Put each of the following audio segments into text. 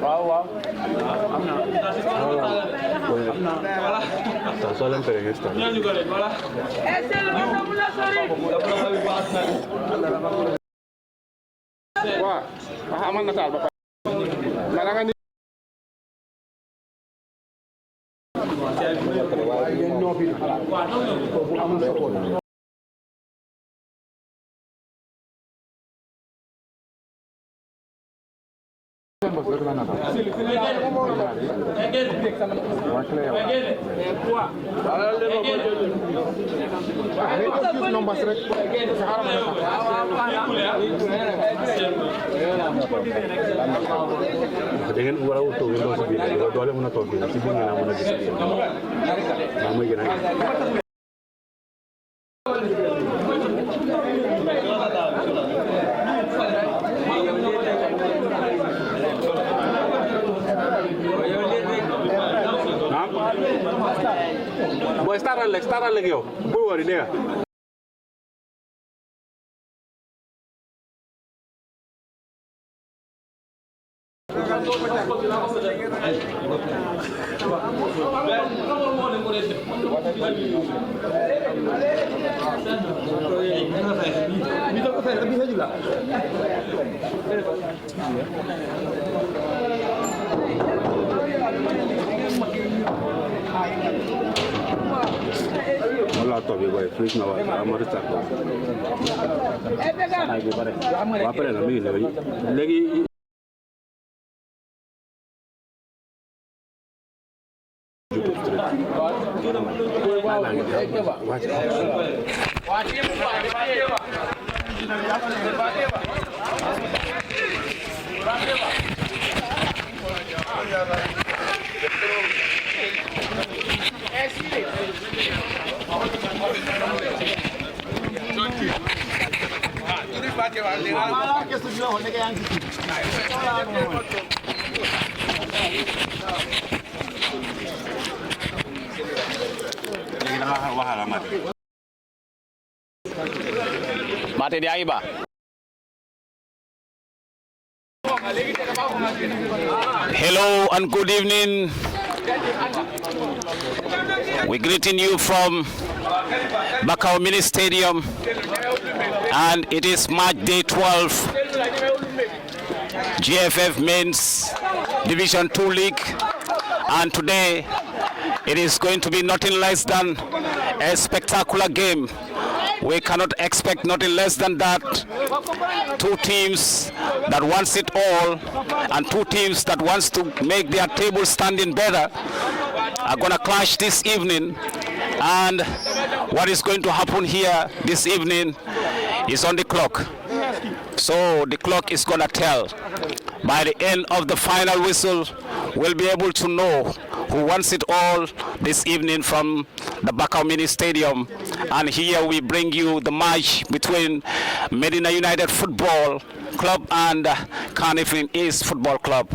Wow. Está solo en esta. Dengan orang untuk Windows sendiri, dua orang nak tahu sih, sih dengan nama lagi. Nama gimana? Boy, start lagi yo. Buat ini ya. Allah tahu baik, fresh nawa, amar tak. Apa yang kami lagi? Mati dia iba. Hello and good evening. We're greeting you from Bakau Mini Stadium, and it is match day 12, GFF Men's Division 2 League, and today it is going to be nothing less than a spectacular game. We cannot expect nothing less than that. Two teams that wants it all and two teams that wants to make their table standing better are going to clash this evening. And what is going to happen here this evening is on the clock. So the clock is going to tell. By the end of the final whistle, we'll be able to know who wants it all this evening from the Bakau Mini Stadium. And here we bring you the match between Medina United Football Club and Kanifing East Football Club.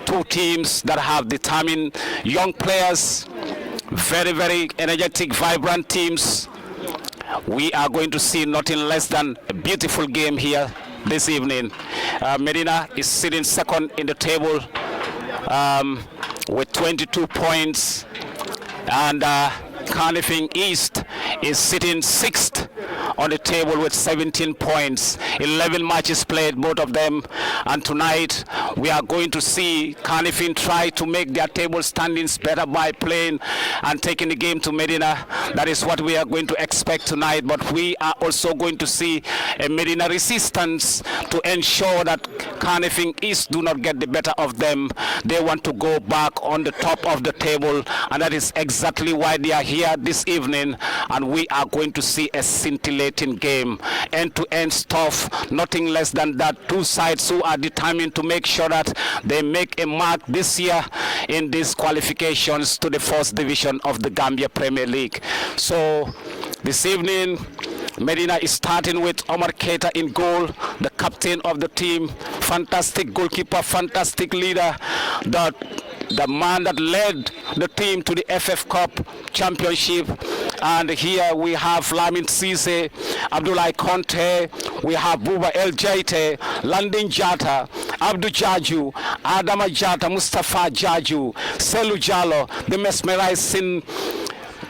Two teams that have determined young players, very, very energetic, vibrant teams. We are going to see nothing less than a beautiful game here this evening. Medina is sitting second in the table with 22 points, and Kanifing East is sitting sixth on the table with 17 points. 11 matches played, both of them, and tonight we are going to see Kanifing try to make their table standings better by playing and taking the game to Medina. That is what we are going to expect tonight, but we are also going to see a Medina resistance to ensure that Kanifing East do not get the better of them. They want to go back on the top of the table, and that is exactly why they are here this evening, and we are going to see a scintillating game, end-to-end stuff, nothing less than that. Two sides who are determined to make sure that they make a mark this year in these qualifications to the first division of the Gambia Premier League. So this evening Medina is starting with Omar Keita in goal, the captain of the team, fantastic goalkeeper, fantastic leader, the man that led the team to the FF Cup Championship. And here we have Lamin Cisse, Abdoulaye Conte, we have Buba El Jaite, Landing Jata, Abdou Jaju, Adama Jata, Mustafa Jaju, Selu Jallo, the mesmerizing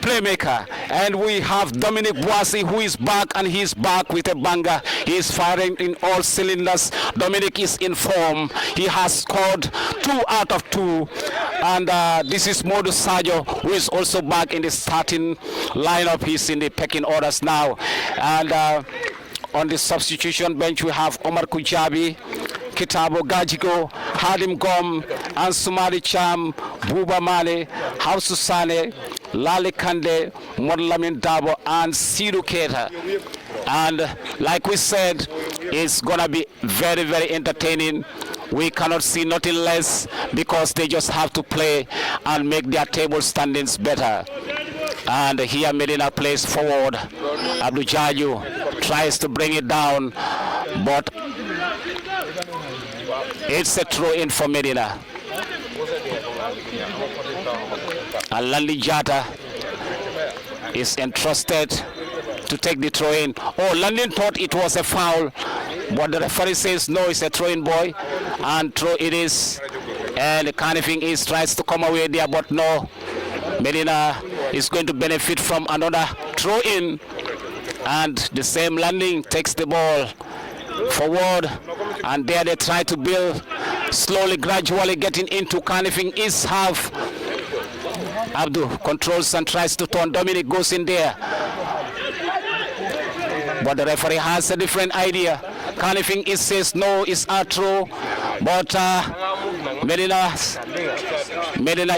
playmaker, and we have Dominic Boissy, who is back, and he's back with a banger. He is firing in all cylinders. Dominic is in form. He has scored 2 out of 2, and this is Modou Sadio, who is also back in the starting lineup. He's in the pecking orders now, and on the substitution bench we have Omar Kujabi, Kitabo Gajigo, Hadim Gom, Ansumari Cham, Buba Male, Hausu Sane, Lale Kande, Modlamin Dabo, and Sidu Keita. And like we said, it's gonna be very, very entertaining. We cannot see nothing less, because they just have to play and make their table standings better. And here Medina plays forward. Abdou Jaju tries to bring it down, but it's a throw in for Medina. And Landi Jata is entrusted to take the throw in. Oh, London thought it was a foul, but the referee says no, it's a throw in, boy, and throw it is. And Kanifing is tries to come away there, but no. Medina is going to benefit from another throw in, and the same Landing takes the ball forward, and there they try to build slowly, gradually getting into Kanifing is half. Abdul controls and tries to turn. Dominic goes in there, but the referee has a different idea. Kanifing is says no, it's a throw, but Medina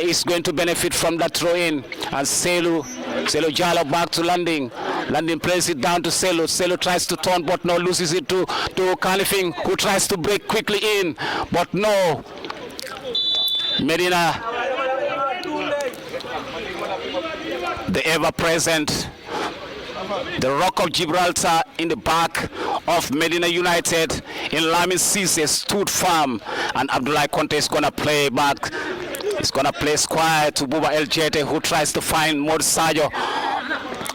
is going to benefit from that throw in, and Selu Jallo back to Landing. Landing plays it down to Selu. Selu tries to turn, but no, loses it to Kanifing, who tries to break quickly in, but no. Medina, the ever-present, the Rock of Gibraltar in the back of Medina United in Lamin Cisse stood firm, and Abdoulaye Conte is going to play back. He's going to play square to Buba El Jete, who tries to find Modou Sadio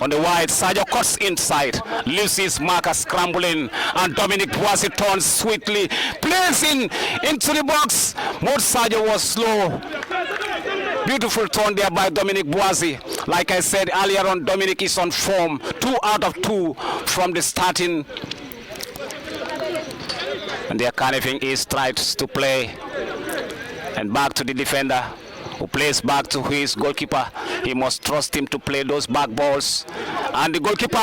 on the wide. Sadio cuts inside, leaves his marker scrambling, and Dominic Boissy turns sweetly, plays into the box. Modou Sadio was slow. Beautiful turn there by Dominic Boissy. Like I said earlier on, Dominic is on form. 2 out of 2 from the starting. And there Kanifing is tries to play. And back to the defender, who plays back to his goalkeeper. He must trust him to play those back balls. And the goalkeeper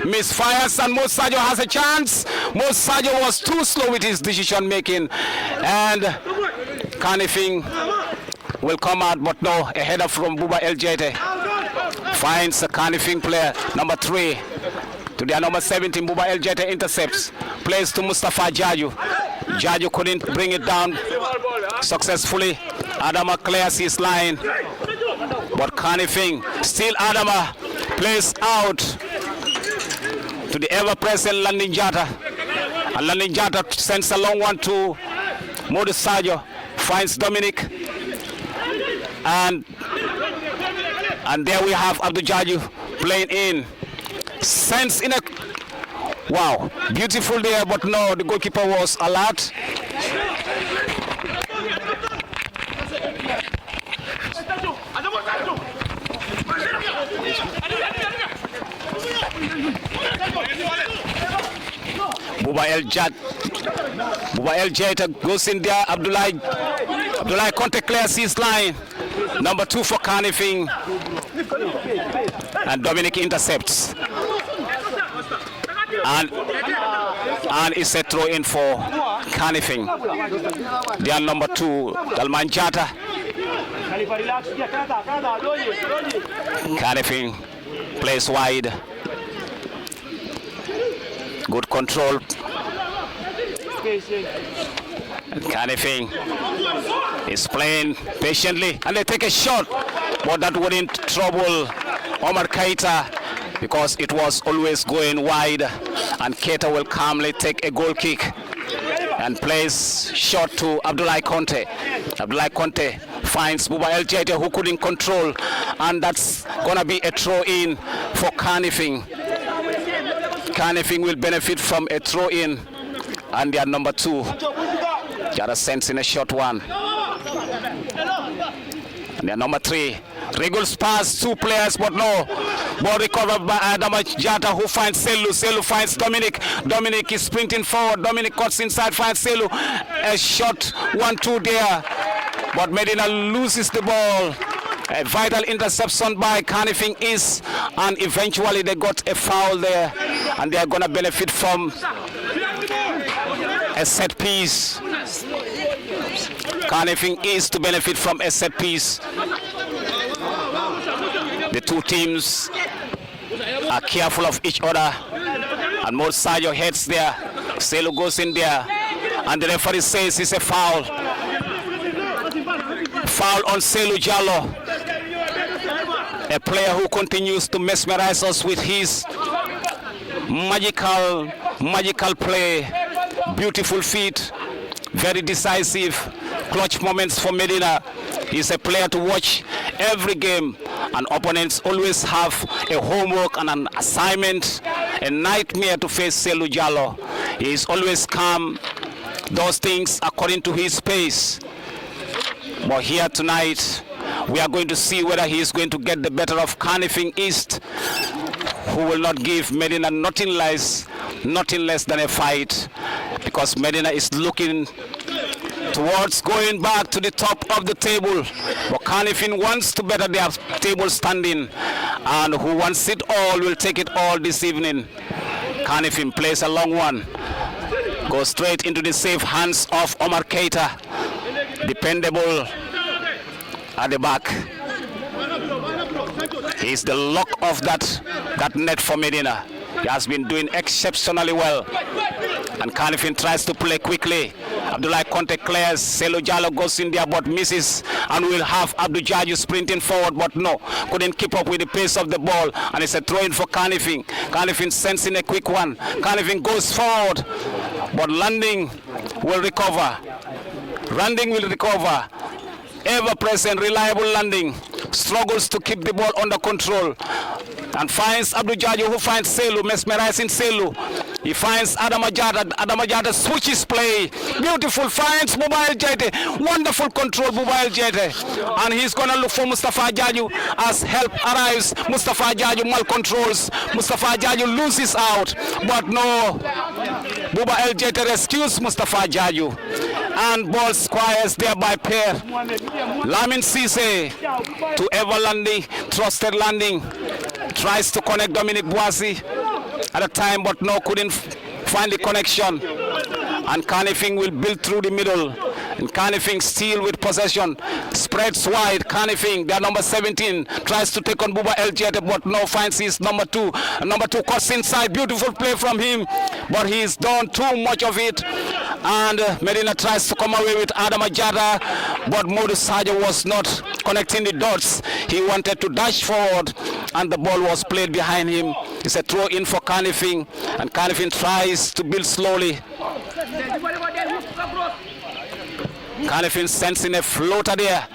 misfires, and Modou Sadio has a chance. Modou Sadio was too slow with his decision making. And Kanifing will come out, but no, a header from Buba El Jete finds a Kanifing player, number 3, to their number 17. Buba El Jete intercepts, plays to Mustafa Jaju. Jaju couldn't bring it down successfully. Adama clears his line, but Kanifing, still Adama, plays out to the ever-present Landing Jata. And Landing Jata sends a long one to Modou Sadio, finds Dominic, and there we have Abdou Jaju playing in, sends in a, wow, beautiful there, but no, the goalkeeper was alert. Buba El Jata goes in there. Abdoulaye Conte clears his line. Number 2 for Kanifing. And Dominic intercepts. And it's a throw in for Kanifing. They are number 2, Dalman Jata. Kanifing plays wide. Good control. Kanifing is playing patiently, and they take a shot, but that wouldn't trouble Omar Keita. because it was always going wide, and Keita will calmly take a goal kick and plays short to Abdoulaye Conte. Abdoulaye Conte finds Buba El Jete, who couldn't control, and that's gonna be a throw in for Kanifing. Kanifing will benefit from a throw in, and their number 2 Jada sends in a short one. And their number 3 Regulus pass 2 players, but no. Ball recovered by Adama Jata, who finds Selu. Selu finds Dominic. Dominic is sprinting forward. Dominic cuts inside, finds Selu. A shot 1-2 there. But Medina loses the ball. A vital interception by Kanifing East, and eventually they got a foul there, and they are going to benefit from a set piece. Kanifing East to benefit from a set piece. The two teams are careful of each other, and Mosayo heads there. Selu goes in there, and the referee says it's a foul. Foul on Selu Jallo, a player who continues to mesmerize us with his magical play, beautiful feet, very decisive, clutch moments for Medina. He's a player to watch every game, and opponents always have a homework and an assignment, a nightmare to face Selu Jallo. He is always calm, does things according to his pace. But here tonight, we are going to see whether he is going to get the better of Kanifing East, who will not give Medina nothing less than a fight, because Medina is looking towards going back to the top of the table. But Kanifing wants to better their table standing, and who wants it all will take it all this evening. Kanifing plays a long one, goes straight into the safe hands of Omar Keita, dependable at the back. He's the lock of that net for Medina. He has been doing exceptionally well, and Kanifing tries to play quickly. Abdoulaye Conte clears, Selu Jallo goes in there but misses, and we'll have Abdou Jaju sprinting forward, but no, couldn't keep up with the pace of the ball, and it's a throw-in for Kanifing. Kanifing sends in a quick one. Kanifing goes forward, but Landing will recover. Landing will recover. Ever-present, reliable Landing struggles to keep the ball under control, and finds Abdou Jaju, who finds Selu, mesmerizing Selu. He finds Adama Jata. Adama Jata switches play. Beautiful, finds Buba El Jete. Wonderful control, Buba El Jete. And he's going to look for Mustafa Jaju as help arrives. Mustafa Jaju malcontrols. Mustafa Jaju loses out. But no, Buba El Jete rescues Mustafa Jaju. And ball squires there by pair. Lamin Cisse to ever Landing, trusted Landing. Tries to connect Dominic Boissy at a time, but no, couldn't find the connection. And Kanifing will build through the middle. And Kanifing still with possession. Spreads wide. Kanifing, their number 17, tries to take on Buba El Jete, but no, finds his number 2. And number 2 cuts inside. Beautiful play from him, but he's done too much of it. And Medina tries to come away with Adama Jata, but Modou Sadio was not connecting the dots. He wanted to dash forward, and the ball was played behind him. It's a throw in for Kanifing, and Kanifing tries to build slowly. Kanifing sends in a floater there.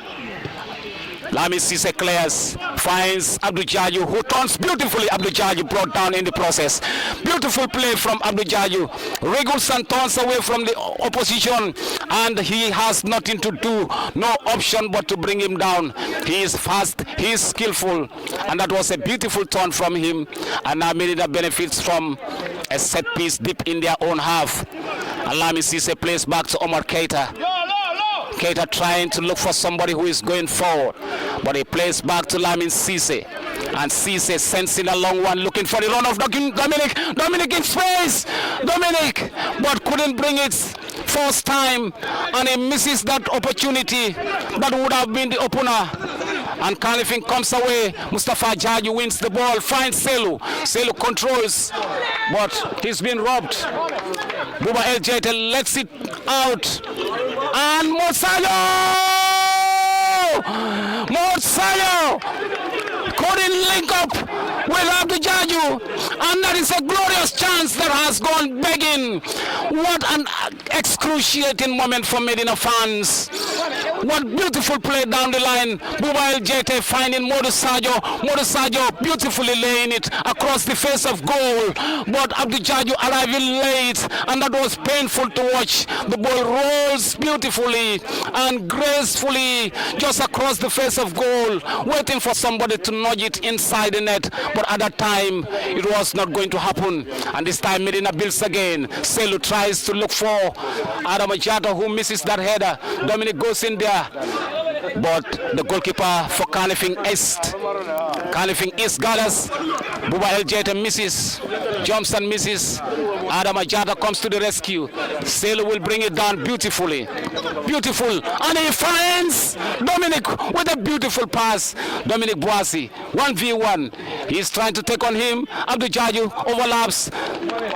Lami Cisse clears, finds Abdou Jaju, who turns beautifully. Abdou Jaju brought down in the process. Beautiful play from Abdou Jaju. Regulson turns away from the opposition, and he has nothing to do, no option but to bring him down. He is fast, he is skillful, and that was a beautiful turn from him. And now Medina benefits from a set piece deep in their own half. And Lami Cisse plays back to Omar Keita. Keita trying to look for somebody who is going forward, but he plays back to Lamin Cisse, and Cisse sends in a long one looking for the run of Dominic. Dominic in space, Dominic, but couldn't bring it first time, and he misses that opportunity that would have been the opener. And Kanifing comes away. Mustafa Jaju wins the ball, finds Selu. Selu controls, but he's been robbed. Buba El Jete lets it out, and Mosayo couldn't link up with Abdul Jaju, and that is a glorious chance that has gone begging. What an excruciating moment for Medina fans. What beautiful play down the line. Buba El Jete finding Modou Sadio. Modou Sadio beautifully laying it across the face of goal, but Abdul Jaju arriving late, and that was painful to watch. The ball rolls beautifully and gracefully just across the face of goal, waiting for somebody to nudge it inside the net, but at that time it was not going to happen. And this time Medina builds again. Selu tries to look for Adam Ajata, who misses that header. Dominic goes in there, but the goalkeeper for Kanifing East gathers. Buba El Jete misses. Johnson misses. Adam Ajata comes to the rescue. Selu will bring it down beautifully. Beautiful. And he finds Dominic with a beautiful pass. Dominic Boissy, 1v1. He's trying to take on him. Abdul Jaju overlaps.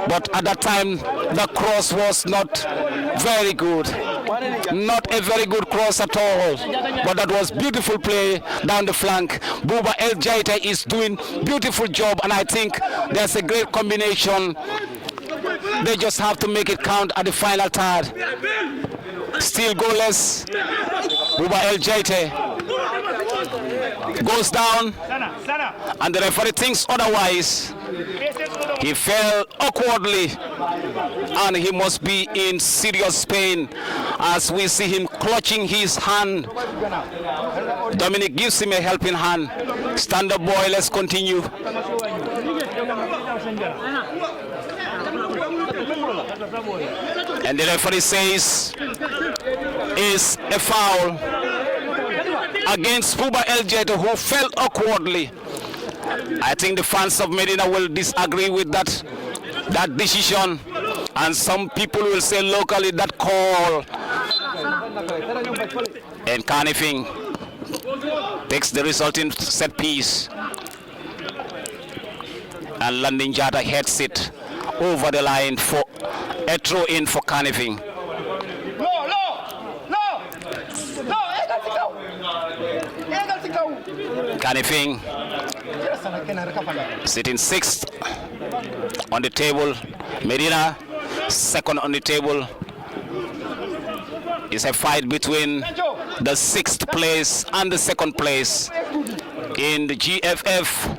But at that time, the cross was not very good. Not a very good cross at all. But that was beautiful play down the flank. Buba El Jete is doing beautiful job, and I think there's a great combination. They just have to make it count at the final third. Still goalless. Buba El Jete goes down, and the referee thinks otherwise. He fell awkwardly, and he must be in serious pain as we see him clutching his hand. Dominic gives him a helping hand. Stand up, boy, let's continue. And the referee says is a foul against Buba El Jete, who fell awkwardly. I think the fans of Medina will disagree with that decision, and some people will say locally that call. And Kanifing takes the resulting set piece, and Landing Jata heads it over the line for a throw in for Kanifing. Kanifing sitting sixth on the table. Medina second on the table. It's a fight between the sixth place and the second place in the GFF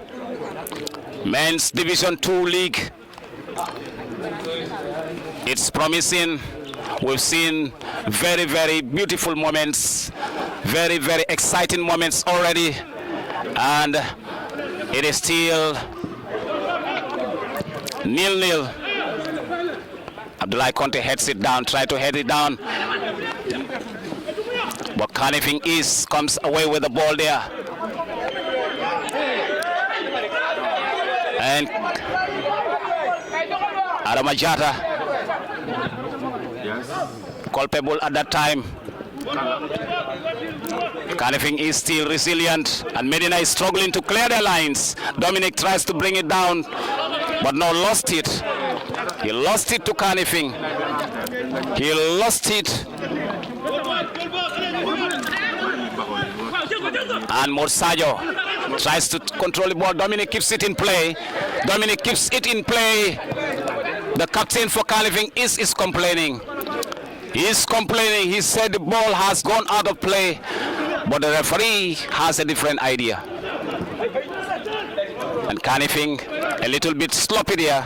Men's Division 2 League. It's promising. We've seen very, very beautiful moments, very, very exciting moments already, and it is still 0-0. Abdullah Conte heads it down, try to head it down, but Kanifing East comes away with the ball there. And Adam Ajata, culpable at that time. Kanifing is still resilient, and Medina is struggling to clear their lines. Dominic tries to bring it down, but no, lost it. He lost it to Kanifing. He lost it. And Morsajo tries to control the ball. Dominic keeps it in play. Dominic keeps it in play. The captain for Kanifing is complaining. He is complaining. He said the ball has gone out of play, but the referee has a different idea. And Kanifing a little bit sloppy there.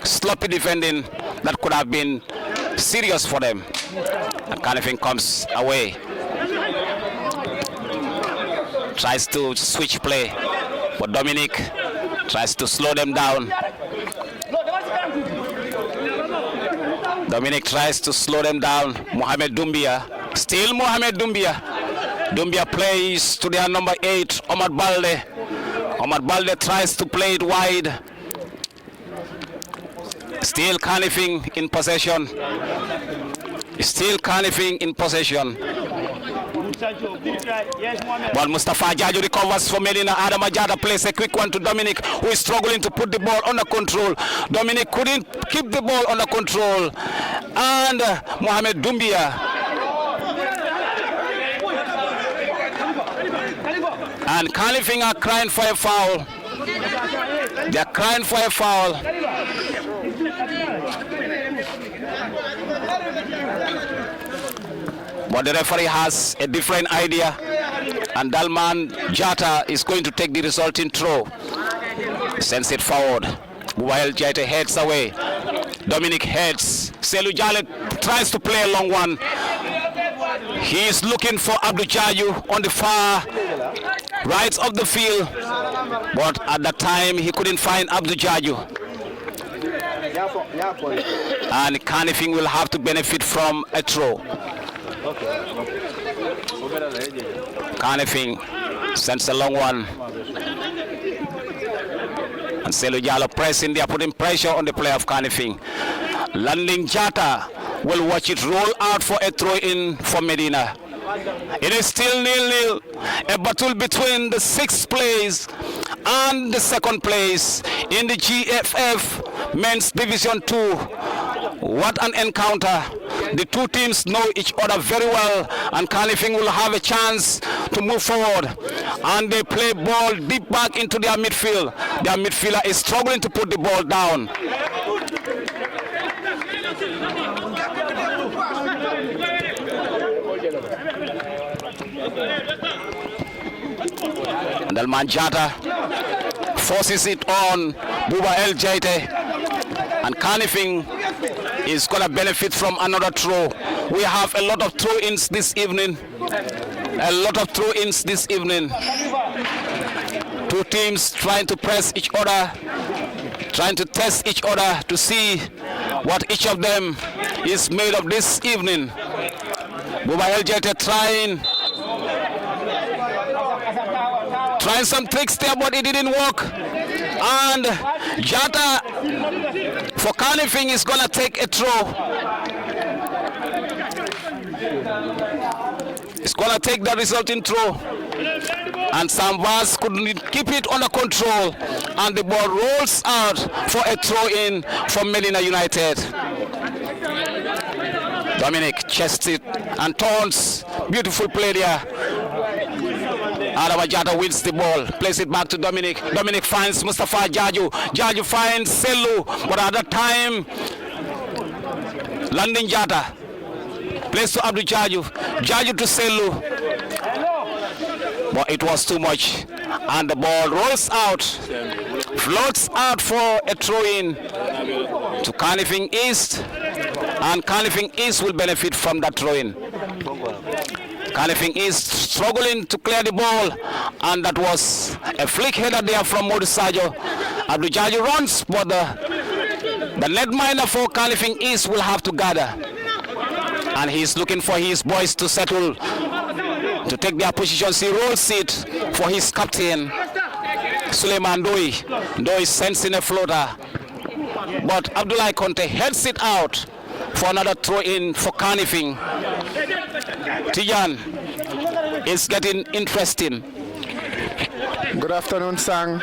Sloppy defending that could have been serious for them. And Kanifing comes away. Tries to switch play, but Dominic tries to slow them down. Dominic tries to slow them down. Mohamed Doumbia, still Mohamed Doumbia. Doumbia plays to their number 8, Omar Balde. Omar Balde tries to play it wide. Still Kanifing in possession. Still Kanifing in possession. But Mustafa Jaju recovers for Medina. Adam Ajata plays a quick one to Dominic, who is struggling to put the ball under control. Dominic couldn't keep the ball under control. And Mohamed Doumbia. And Kanifing are crying for a foul. They are crying for a foul. But the referee has a different idea, and Dalman Jata is going to take the resulting throw. Sends it forward while Jata heads away. Dominic heads. Selu Jale tries to play a long one. He is looking for Abdul Jaju on the far right of the field, but at that time he couldn't find Abdul Jaju. And Kanifing will have to benefit from a throw. Kanifing sends a long one. And Selu Jalo pressing there, putting pressure on the player of Kanifing. Landing Jata will watch it roll out for a throw in for Medina. It is still 0-0. A battle between the 6th place and the 2nd place in the GFF Men's Division 2. What an encounter. The two teams know each other very well, and Kanifing will have a chance to move forward. And they play ball deep back into their midfield. Their midfielder is struggling to put the ball down. And Dalman Jata forces it on Buba El Jaite, and Kanifing is going to benefit from another throw. We have a lot of throw-ins this evening. Two teams trying to press each other, trying to test each other to see what each of them is made of this evening. Buba El Jaite trying some tricks there, but it didn't work. And Jata for Kanifing is going to take a throw. It's going to take the resulting throw. And Sambas couldn't keep it under control. And the ball rolls out for a throw in for Medina United. Dominic chests it and turns. Beautiful play there. Adama Jata wins the ball, plays it back to Dominic. Dominic finds Mustafa Jaju. Jaju finds Selu, but at that time, landing Jata. Plays to Abdul Jaju. Jaju to Selu. But it was too much. And the ball rolls out, floats out for a throw-in to Kanifing East. And Kanifing East will benefit from that throw-in. Kanifing is struggling to clear the ball, and that was a flick header there from Modu Sajo. Abdul Jaju runs, but the netminder for Kanifing East will have to gather. And he's looking for his boys to settle, to take their positions. He rolls it for his captain, Suleiman Doi. Doi sends in a floater, but Abdullah Conte heads it out for another throw-in for Kanifing. Tijan, it's getting interesting. Good afternoon, Sang.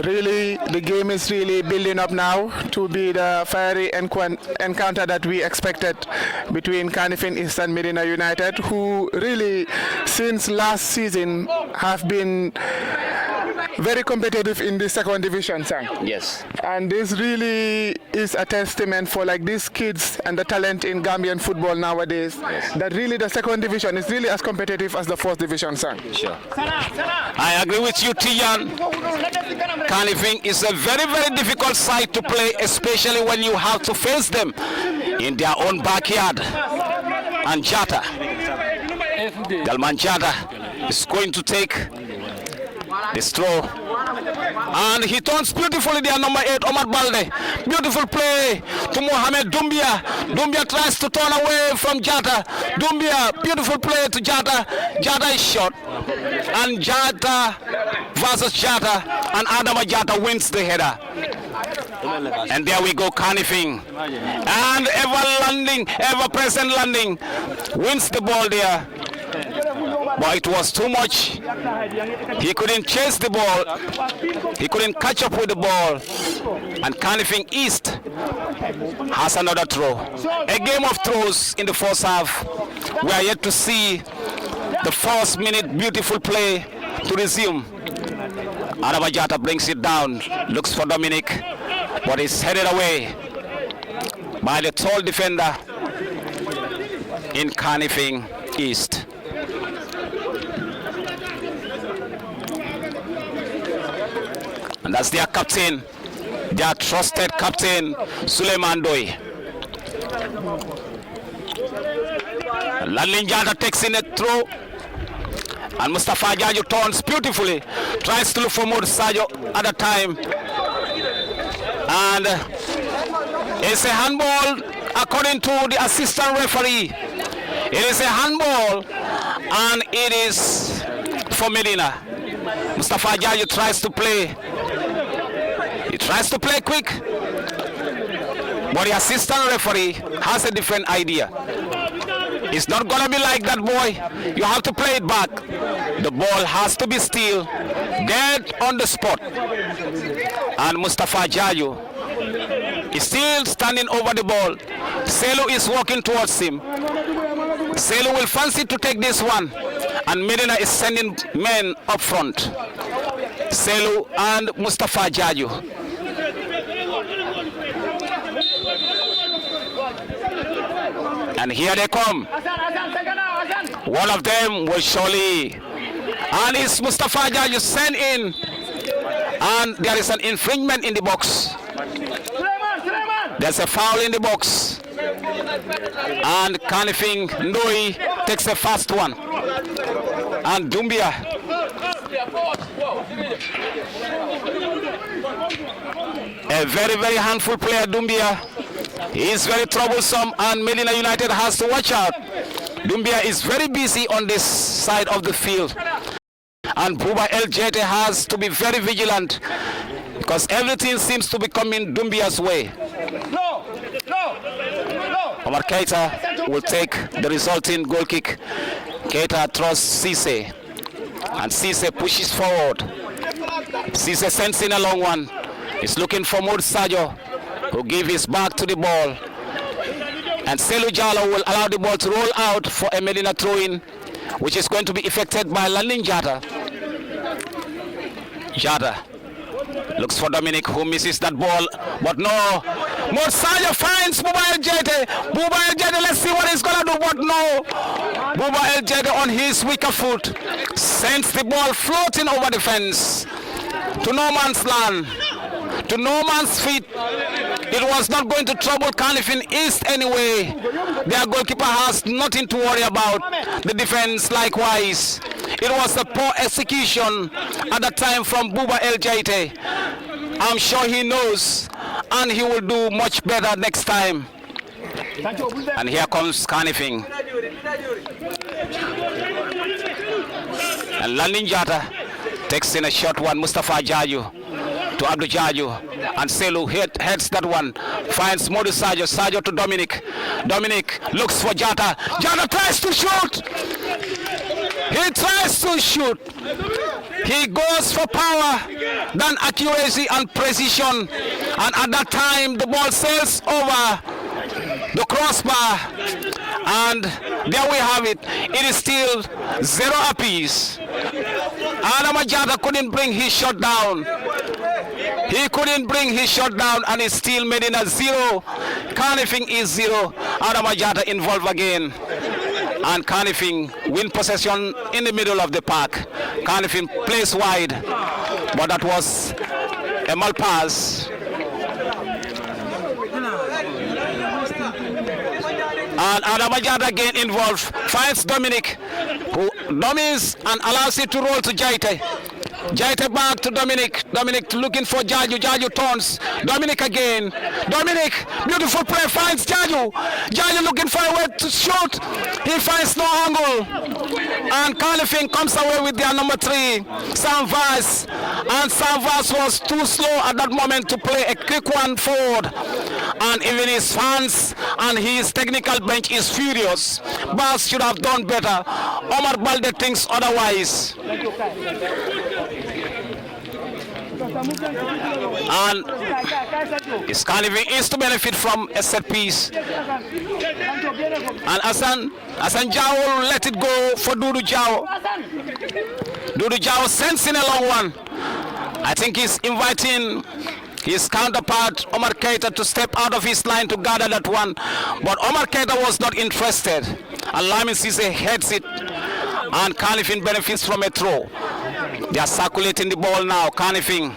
Really, the game is really building up now to be the fiery encounter that we expected between Kanifing East and Medina United, who really, since last season, have been very competitive in the 2nd division, Sang. Yes. And this really is a testament for like these kids and the talent in Gambian football nowadays. Yes. That really the 2nd division is really as competitive as the 4th division, Sang. Sure. I agree with you, Tijan. Kanifing is a very, very difficult side to play, especially when you have to face them in their own backyard. And Jata, Dalman Jata is going to take this throw, and he turns beautifully there, number 8, Omar Balde. Beautiful play to Mohamed Dumbia. Dumbia tries to turn away from Jata. Dumbia, beautiful play to Jata. Jata is shot, and Jata versus Jata, and Adama Jata wins the header. And there we go, Kanifing. And ever present landing, wins the ball there. But it was too much. He couldn't chase the ball. He couldn't catch up with the ball. And Kanifing East has another throw. A game of throws in the first half. We are yet to see the first minute beautiful play to resume. Adama Jata brings it down, looks for Dominic, but is headed away by the tall defender in Kanifing East. And that's their captain, their trusted captain, Suleiman Doi. Lalin Jata takes in a throw, and Mustafa Jaju turns beautifully, tries to look for more Sajo at a time. And it's a handball according to the assistant referee. It is a handball, and it is for Medina. Mustafa Jaju tries to play. He tries to play quick, but the assistant referee has a different idea. It's not gonna be like that, boy. You have to play it back. The ball has to be still, dead on the spot. And Mustafa Jaju is still standing over the ball. Selu is walking towards him. Selu will fancy to take this one, and Medina is sending men up front. Selu and Mustafa Jaju. And here they come. One of them will surely, and it's Mustafa Jaju sent in, and there is an infringement in the box. There's a foul in the box, and Kanifing Ndoi takes the first one, and Dumbia. A very, very handful player, Dumbia. He is very troublesome, and Medina United has to watch out. Dumbia is very busy on this side of the field, and Buba El Jete has to be very vigilant because everything seems to be coming Dumbia's way. Omar Keita will take the resulting goal kick. Keita throws Cisse, and Cisse pushes forward. Cisse sends in a long one. He's looking for Mood Sajo, who give his back to the ball. And Selu Jalo will allow the ball to roll out for a Medina throw-in, which is going to be effected by Lalin Jata. Jata looks for Dominic, who misses that ball, but no. Mood Sajo finds Buba El Jete. Buba El Jete, let's see what he's going to do, but no. Buba El Jete on his weaker foot sends the ball floating over the fence to no man's land, to no man's feet. It was not going to trouble Kanifing East anyway. Their goalkeeper has nothing to worry about. The defense likewise. It was a poor execution at the time from Buba El Jete. I'm sure he knows, and he will do much better next time. And here comes Kanifing. And Lalin Jata takes in a short one. Mustafa Jaju to Abdul Jaju, and Selu heads that one, finds Modu Sajo. Sajo to Dominic. Dominic looks for Jata. Jata tries to shoot. He tries to shoot. He goes for power than accuracy and precision, and at that time the ball sails over the crossbar, and there we have it. It is still 0 apiece. Adama Jata couldn't bring his shot down. He couldn't bring his shot down, and it's still Medina 0. Kanifing is 0. Adama Jata involved again, and Kanifing win possession in the middle of the park. Kanifing plays wide, but that was a mal pass. And Adama Jata again involved, finds Dominic, who dummies and allows it to roll to Jaite. Jaite back to Dominic. Dominic looking for Jaju. Jaju turns. Dominic again. Dominic, beautiful play, finds Jaju. Jaju looking for a way to shoot. He finds no angle. And Kanifing comes away with their number 3, Sam Vaz. And Sam Vaz was too slow at that moment to play a quick one forward. And even his fans and his technical bench is furious. Vaz should have done better. Omar Balde thinks otherwise. And Kanifing is to benefit from a set piece. And Hassan Jao will let it go for Dudu Jao. Dudu Jao sends in a long one. I think he's inviting his counterpart Omar Keita to step out of his line to gather that one, but Omar Keita was not interested. And Lamin Cisse heads it, and Kanifing benefits from a throw. They are circulating the ball now. Kanifing,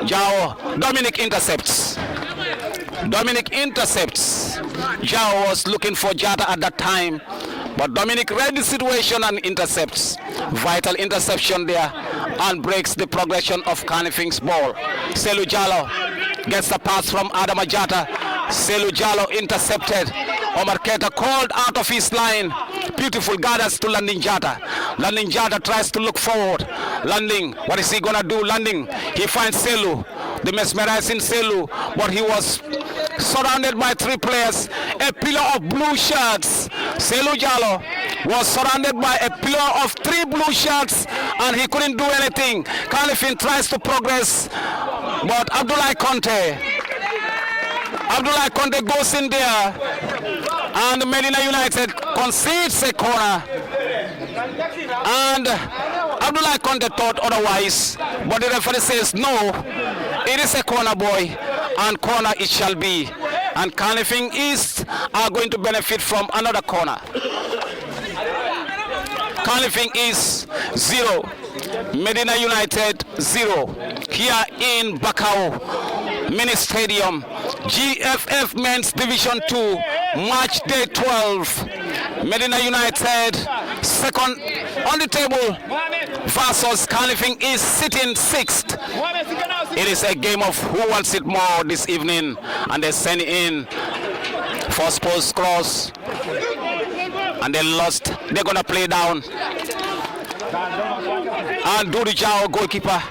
Jao, Dominic intercepts. Jao was looking for Jata at that time, but Dominic read the situation and intercepts. Vital interception there, and breaks the progression of Kanifing's ball. Selu Jallo gets the pass from Adama Jata. Selu Jallo intercepted. Omar Keita called out of his line. Beautiful gathers to Landing Jata. Landing Jata tries to look forward. Landing, what is he gonna do? Landing, he finds Selu, the mesmerizing Selu, but he was surrounded by three players, a pillar of blue shirts. Selu Jallo was surrounded by a pillar of three blue shirts, and he couldn't do anything. Kanifing tries to progress, but Abdoulaye Conte goes in there, and Medina United concedes a corner. And Abdoulaye Conte thought otherwise, but the referee says no, it is a corner, boy, and corner it shall be. And Kanifing East are going to benefit from another corner. Kanifing East 0, Medina United 0, here in Bakau Mini Stadium, GFF Men's Division 2, Match Day 12. Medina United second on the table versus Kanifing East sitting 6th. It is a game of who wants it more this evening, and they send in first post cross, and they lost. They're gonna play down. And Doudou Jao, goalkeeper.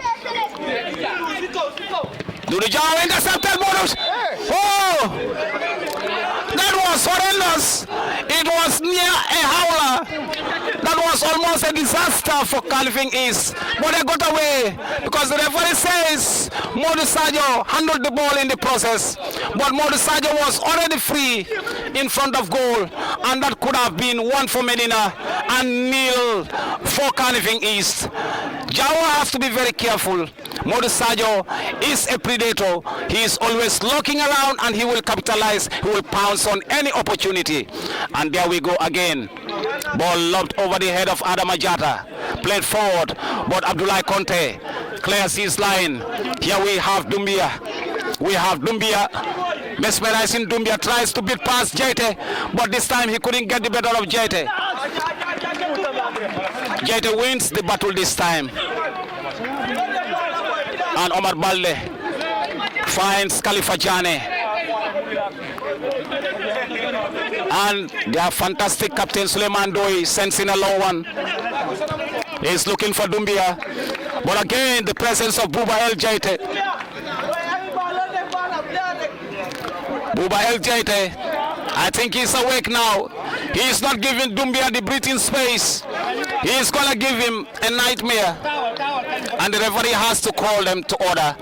Doudou Jao intercepted bonus. Oh, that was horrendous. It was near a howler. That was almost a disaster for Kanifing East, but they got away because the referee says Modou Sadio handled the ball in the process, but Modou Sadio was already free in front of goal, and that could have been 1 for Medina and 0 for Kanifing East. Jawa has to be very careful. Modou Sadio is a predator. He is always looking around, and he will capitalize. He will pounce on any opportunity. And there we go again. Ball lobbed over the head of Adama Jata. Played forward, but Abdoulaye Conte clears his line. Here we have Doumbia. Mesmerizing Doumbia tries to beat past Jete, but this time he couldn't get the better of Jete. Jete wins the battle this time. And Omar Balde finds Khalifa Jane. And their fantastic captain Suleiman Doi sends in a low one. He's looking for Doumbia. But again, the presence of Buba El Jete. Buba El Jete, I think he's awake now. He's not giving Doumbia the breathing space. He's going to give him a nightmare. And the referee has to call them to order.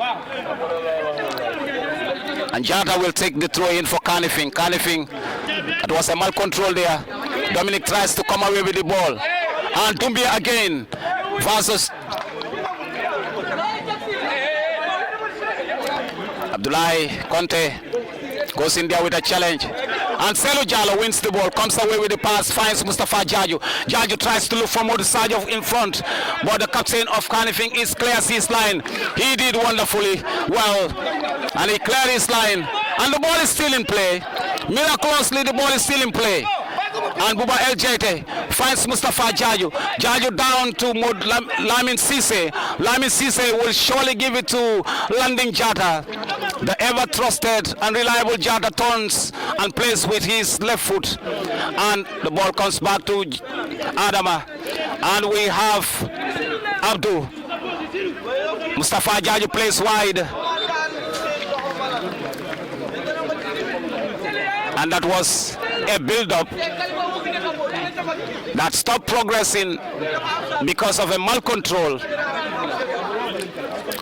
And Jata will take the throw in for Kanifing. Kanifing, it was a mal control there. Dominic tries to come away with the ball. And Doumbia again versus Abdoulaye Conte goes in there with a challenge. And Selu Jallo wins the ball, comes away with the pass, finds Mustafa Jaju. Jaju tries to look for Modou Sadio in front, but the captain of Kanifing is clears his line. He did wonderfully well, and he cleared his line. And the ball is still in play. Miraculously, the ball is still in play. And Buba El Jete finds Mustafa Jaju. Jaju down to Lamin Cisse. Lamin Cisse will surely give it to Landing Jata. The ever-trusted and reliable Jata turns and plays with his left foot. And the ball comes back to Adama. And we have Abdul. Mustafa Jaju plays wide. And that was a build-up that stopped progressing because of a mal-control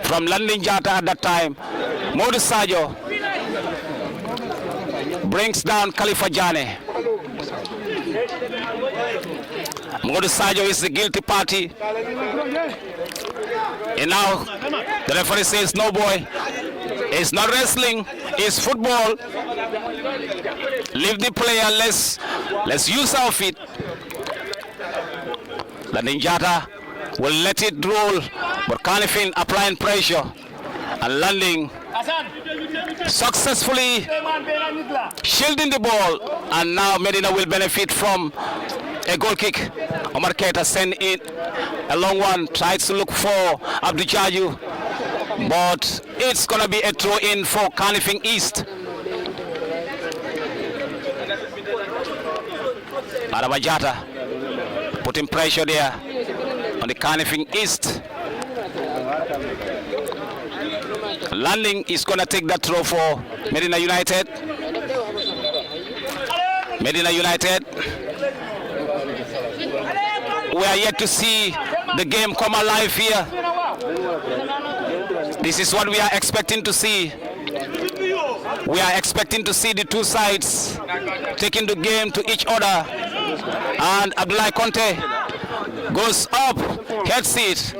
from Landing Jata at that time. Modou Sadio brings down Khalifa Jane. Modou Sadio is the guilty party. And now The referee says, no boy, it's not wrestling, it's football. Leave the player, let's use our feet. The Ninjata will let it roll, but Kanifing applying pressure and landing successfully, shielding the ball, and now Medina will benefit from a goal kick. Omar Keita send it a long one, tries to look for Abdul Jaju, but it's gonna be a throw in for Kanifing East. Adamajata putting pressure there on the Kanifing East. Landing is going to take that throw for Medina United. Medina United. We are yet to see the game come alive here. This is what we are expecting to see. We are expecting to see the two sides taking the game to each other. And Abdullah Conte goes up, heads it,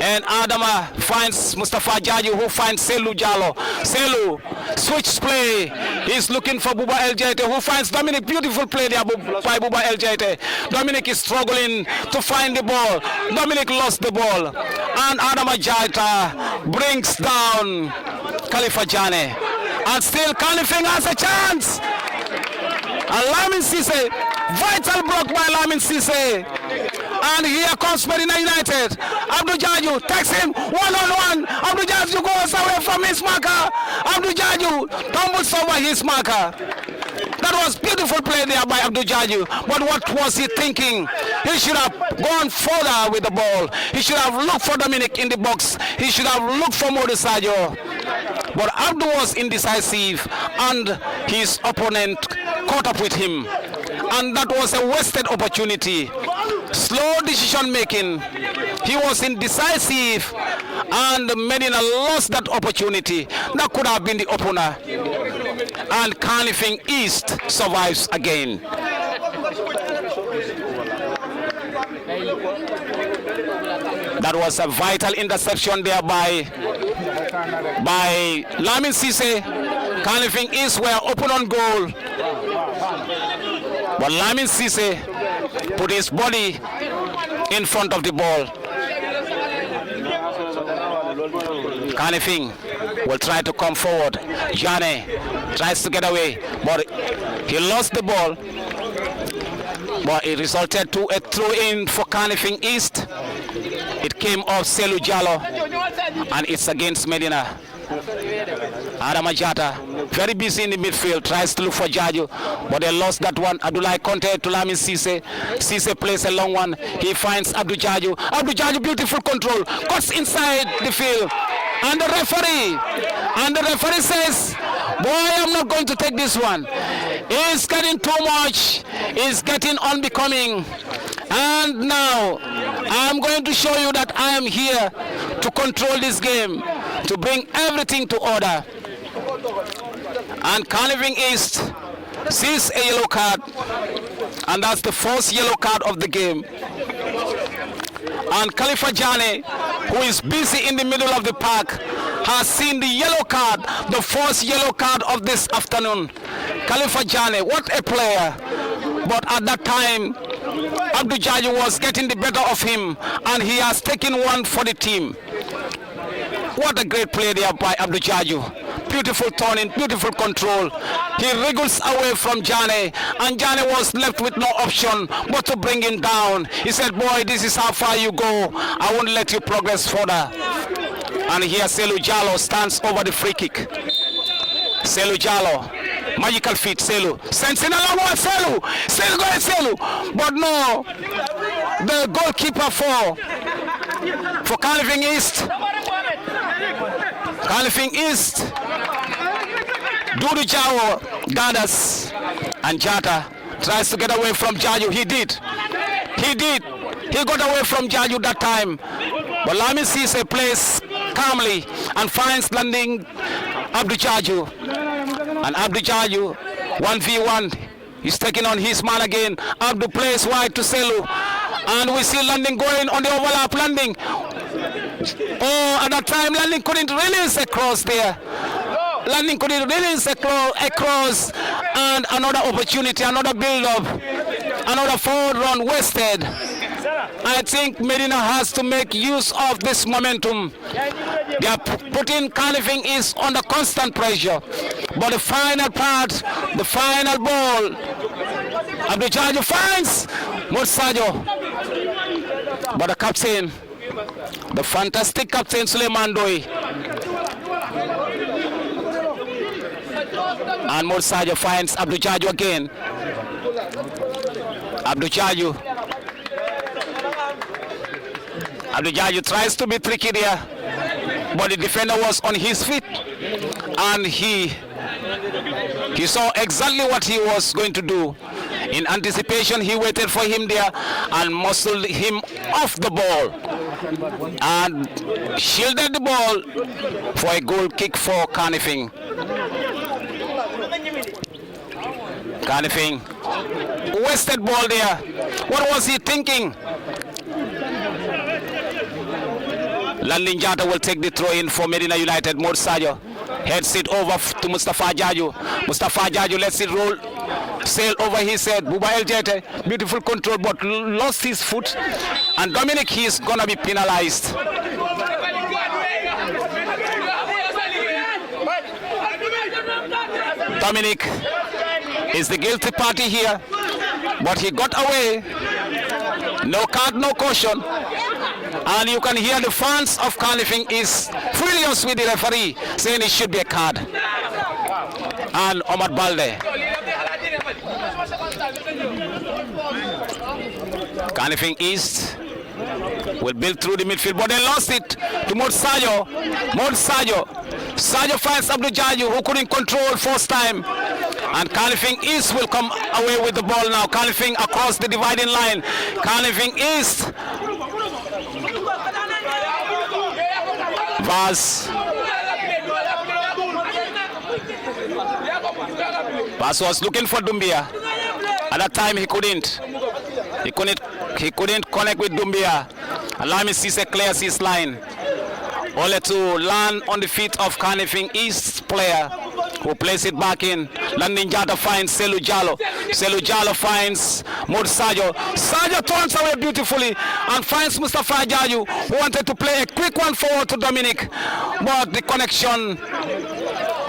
and Adama finds Mustafa Jaju, who finds Selu Jallo. Selu, switch play. He's looking for Buba El Jaite, who finds Dominic. Beautiful play there by Buba El Jaite. Dominic is struggling to find the ball. Dominic lost the ball. And Adama Jaita brings down Khalifa Jane. And still Kanifing has a chance. And Lamin Cisse, vital block by Lamin Cisse. And here comes Medina United. Abdul Jaju takes him one-on-one. Abdul Jaju goes away from his marker. Abdul Jaju tumbles over his marker. That was beautiful play there by Abdul Jaju. But what was he thinking? He should have gone further with the ball. He should have looked for Dominic in the box. He should have looked for Modu Sadio. But Abdul was indecisive and his opponent caught up with him. And that was a wasted opportunity. Slow decision making. He was indecisive and Medina lost that opportunity. That could have been the opener. And Kanifing East survives again. That was a vital interception there by Lamin Cisse. Kanifing East were open on goal. But Lamin Cisse put his body in front of the ball. Kanifing will try to come forward. Jane tries to get away, but he lost the ball. But it resulted to a throw-in for Kanifing East. It came off Selu Jallo, and it's against Medina. Adamajata, very busy in the midfield, tries to look for Jaju, but they lost that one. Abdullah Conte to Lamin Cisse. Cisse plays a long one. He finds Abdul Jaju. Abdul Jaju, beautiful control, cuts inside the field. And the referee says, boy, I'm not going to take this one. It's getting too much. It's getting unbecoming. And now, I'm going to show you that I am here to control this game, to bring everything to order. And Kanifing East sees a yellow card, and that's the first yellow card of the game. And Khalifa Jane, who is busy in the middle of the park, has seen the yellow card, the first yellow card of this afternoon. Khalifa Jane, what a player. But at that time, Abdul Jaju was getting the better of him, and he has taken one for the team. What a great play there by Abdul Jaju. Beautiful turning, beautiful control. He wriggles away from Jane, and Jane was left with no option but to bring him down. He said, boy, this is how far you go. I won't let you progress further. And here Selu Jallo stands over the free kick. Selu Jallo, magical feet, Selu. Sends in a long one, Selu. Still going Selu. But no, the goalkeeper for Kanifing East. Kanifing East, Dudu Jawo gathers, and Jata tries to get away from Jaju. He did. He got away from Jaju that time. But Lamin Cisse plays calmly and finds landing Abdul Jaju. And Abdul Jaju, 1v1, he's taking on his man again. Abdul plays wide to Selu. And we see landing going on the overlap landing. Oh, at that time, Landing couldn't release a cross there. Landing couldn't release a cross, and another opportunity, another build-up, another forward run wasted. I think Medina has to make use of this momentum. They are putting Kanifing is under constant pressure. But the final part, the final ball, Abdul Jajo finds Mursajo. But the captain, the fantastic captain Suleiman Doi, and Mursajo finds Abdul Jajo again. Abdul Jajo tries to be tricky there, but the defender was on his feet, and he saw exactly what he was going to do. In anticipation, he waited for him there and muscled him off the ball and shielded the ball for a goal kick for Kanifing. Kanifing, wasted ball there. What was he thinking? Landing Jata will take the throw in for Medina United. Mursajo heads it over to Mustafa Jaju. Mustafa Jaju lets it roll, sail over his head. Buba El Jete, beautiful control, but lost his foot. And Dominic, he's gonna be penalized. Dominic is the guilty party here, but he got away. No card, no caution. And you can hear the fans of Kanifing is furious with the referee, saying it should be a card. And Omar Balde. Kanifing East will build through the midfield, but they lost it to Mursajo. Sajo finds Abdul Jaju, who couldn't control first time. And Kanifing East will come away with the ball now. Kanifing across the dividing line. Kanifing East. Vaz was looking for Dumbia. At that time he couldn't connect with Dumbia. Allow me to see clears his line. Only to land on the feet of Kanifing East player, who plays it back in. Landing Jata finds Selu Jalo. Selu Jalo finds Mursajo. Sajo turns away beautifully and finds Mustafa Jaju, who wanted to play a quick one forward to Dominic, but the connection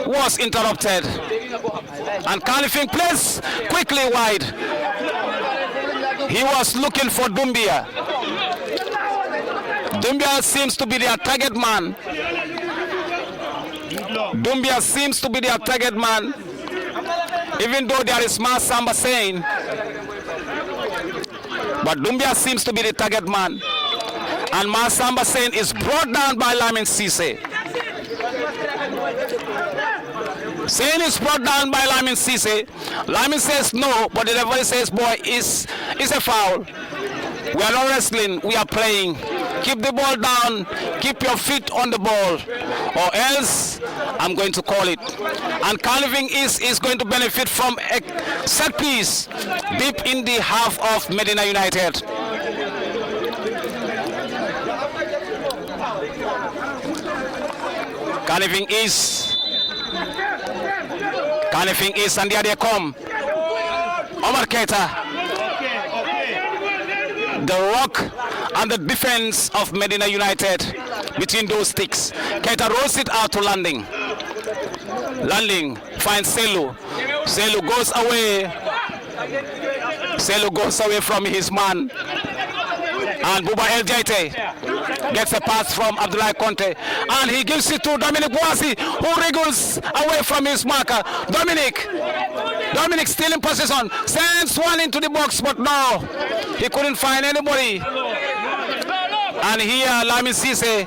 was interrupted. And Kanifing plays quickly wide. He was looking for Dumbia. Dumbia seems to be their target man. Dumbia seems to be their target man, even though there is Masamba saying. But Dumbia seems to be the target man. And Masamba saying is brought down by Lamin Cisse. Saying is brought down by Lamin Cisse. Lamin says no, but the referee says, boy, it's a foul. We are not wrestling, we are playing. Keep the ball down, keep your feet on the ball, or else I'm going to call it. And Kanifing is going to benefit from a set piece deep in the half of Medina United. Kanifing is, and there they come. Omar Keita. The rock and the defense of Medina United between those sticks. Keita rolls it out to Landing. Landing finds Selu. Selu goes away. Selu goes away from his man. And Buba El Jaite gets a pass from Abdullah Conte. And he gives it to Dominic Boasi, who wriggles away from his marker. Dominic still in possession. Sends one into the box, but no. He couldn't find anybody. And here Lamin Cisse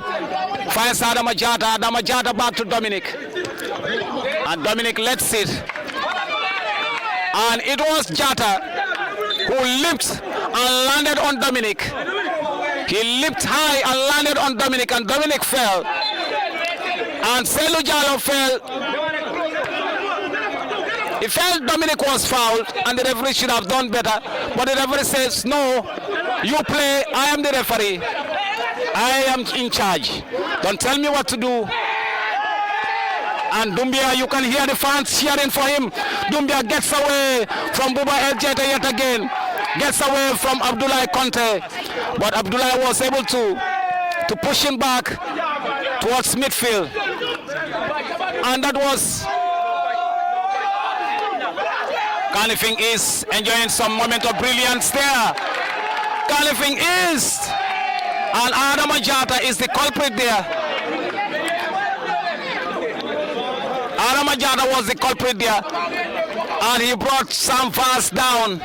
finds Adama Jata back to Dominic. And Dominic lets it. And it was Jata who leaped and landed on Dominic. He leaped high and landed on Dominic, and Dominic fell. And Selu Jalo fell. He felt Dominic was fouled, and the referee should have done better. But the referee says, no, you play, I am the referee. I am in charge. Don't tell me what to do. And Dumbia, you can hear the fans cheering for him. Dumbia gets away from Buba El Jeta yet again. Gets away from Abdullah Conte. But Abdullah was able to push him back towards midfield. And that was... Kanifing is enjoying some moment of brilliance there. Kanifing is... And Adam Ajata is the culprit there. Adam Ajata was the culprit there. And he brought Sam Vaz down.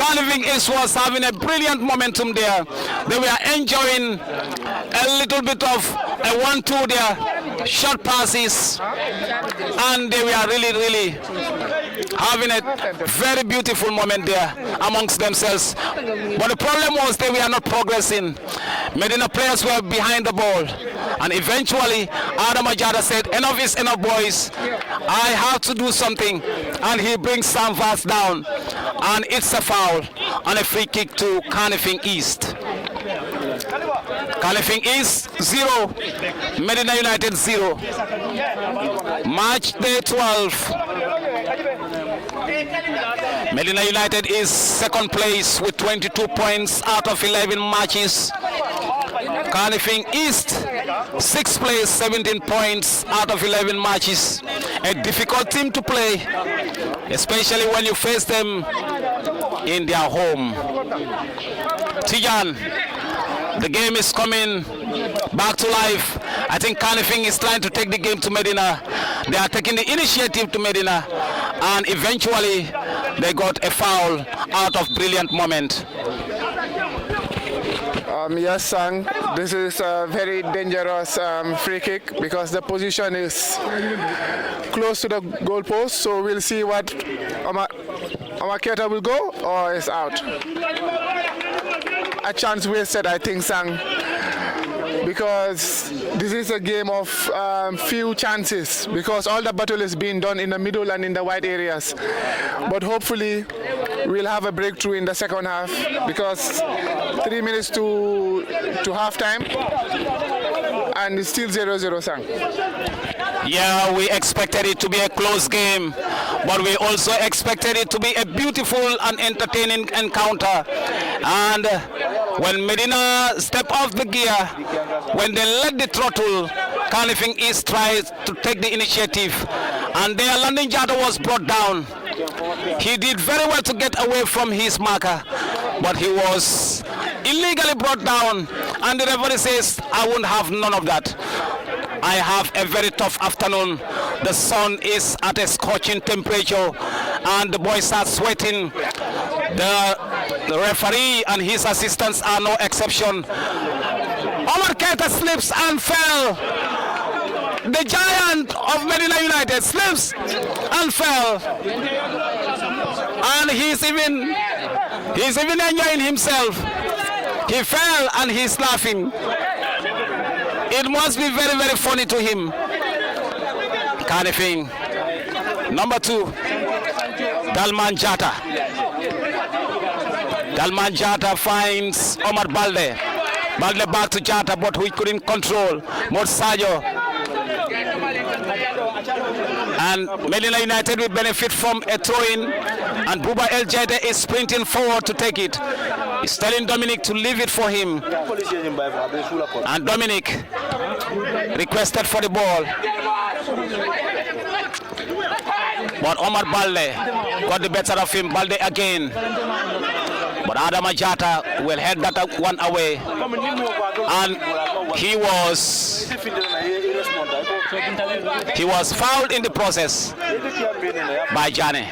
Kanifing was having a brilliant momentum there. They were enjoying a little bit of a 1-2 there. Short passes. And they were really having a very beautiful moment there amongst themselves. But the problem was they were not progressing. Medina players were behind the ball. And eventually, Adam Ajada said, enough is enough, boys. I have to do something. And he brings Sam Vaz down. And it's a foul and a free kick to Kanifing East. Kanifing East 0, Medina United 0. Match day 12. Medina United is second place with 22 points out of 11 matches. Kanifing East, 6th place, 17 points out of 11 matches. A difficult team to play, especially when you face them in their home. Tijan, the game is coming back to life. I think Kanifing is trying to take the game to Medina. They are taking the initiative to Medina, and eventually they got a foul out of brilliant moment. Yes, Sang, this is a very dangerous free kick because the position is close to the goalpost. So we'll see what Amaketa will go or is out. A chance wasted, I think, Sang, because this is a game of few chances because all the battle is being done in the middle and in the wide areas. But hopefully we'll have a breakthrough in the second half because 3 minutes to half time and it's still 0-0, Sang. Yeah, we expected it to be a close game, but we also expected it to be a beautiful and entertaining encounter. And when Medina step off the gear, when they let the throttle, Kanifing East tries to take the initiative, and their landing Jata was brought down. He did very well to get away from his marker, but he was illegally brought down, and the referee says, I won't have none of that. I have a very tough afternoon. The sun is at a scorching temperature, and the boys are sweating. The referee and his assistants are no exception. Omar Keita slips and fell. The giant of Medina United slips and fell. And he's even enjoying himself. He fell and he's laughing. It must be very, very funny to him. Kanifing. Number 2, Dalman Jata. Dalman Jata finds Omar Balde. Balde back to Jata, but we couldn't control. Morsajo. And Medina United will benefit from a throw-in. And Buba El Jete is sprinting forward to take it. He's telling Dominic to leave it for him. And Dominic requested for the ball. But Omar Balde got the better of him. Balde again. But Adam Ajata will head that one away. And he was fouled in the process by Jane.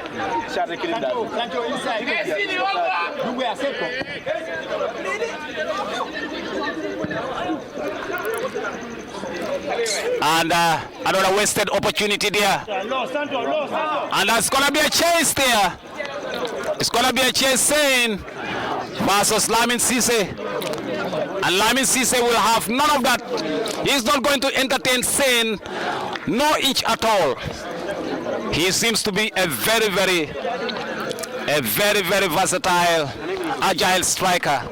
And another wasted opportunity there. And there's going to be a chase there. It's going to be a chase saying versus Lamin Cisse. And Lamin Cisse will have none of that. He's not going to entertain saying no inch at all. He seems to be a very, very versatile, agile striker.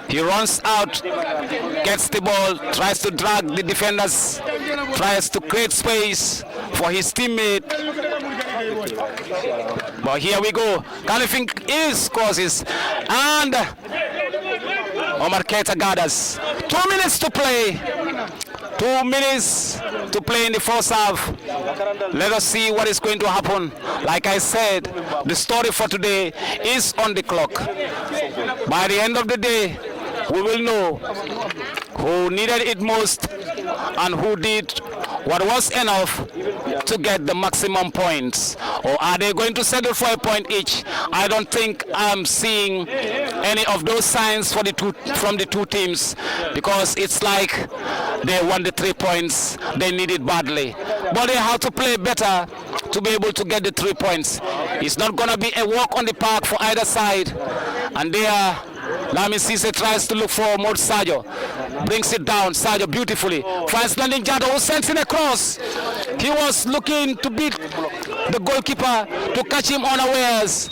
He runs out, gets the ball, tries to drag the defenders, tries to create space for his teammate. But here we go. Kanifing is causes, and Omar Keita gathers. 2 minutes to play. 2 minutes to play in the first half. Let us see what is going to happen. Like I said, the story for today is on the clock. By the end of the day, we will know who needed it most and who did what was enough to get the maximum points. Or are they going to settle for a point each? I don't think I'm seeing any of those signs for from the two teams, because it's like they won the 3 points. They need it badly. But they have to play better to be able to get the 3 points. It's not going to be a walk on the park for either side. And there, Lamin Cisse tries to look for Mod Sadio. Brings it down. Sadio beautifully finds landing Jado, who sends in a cross. He was looking to beat the goalkeeper to catch him unawares,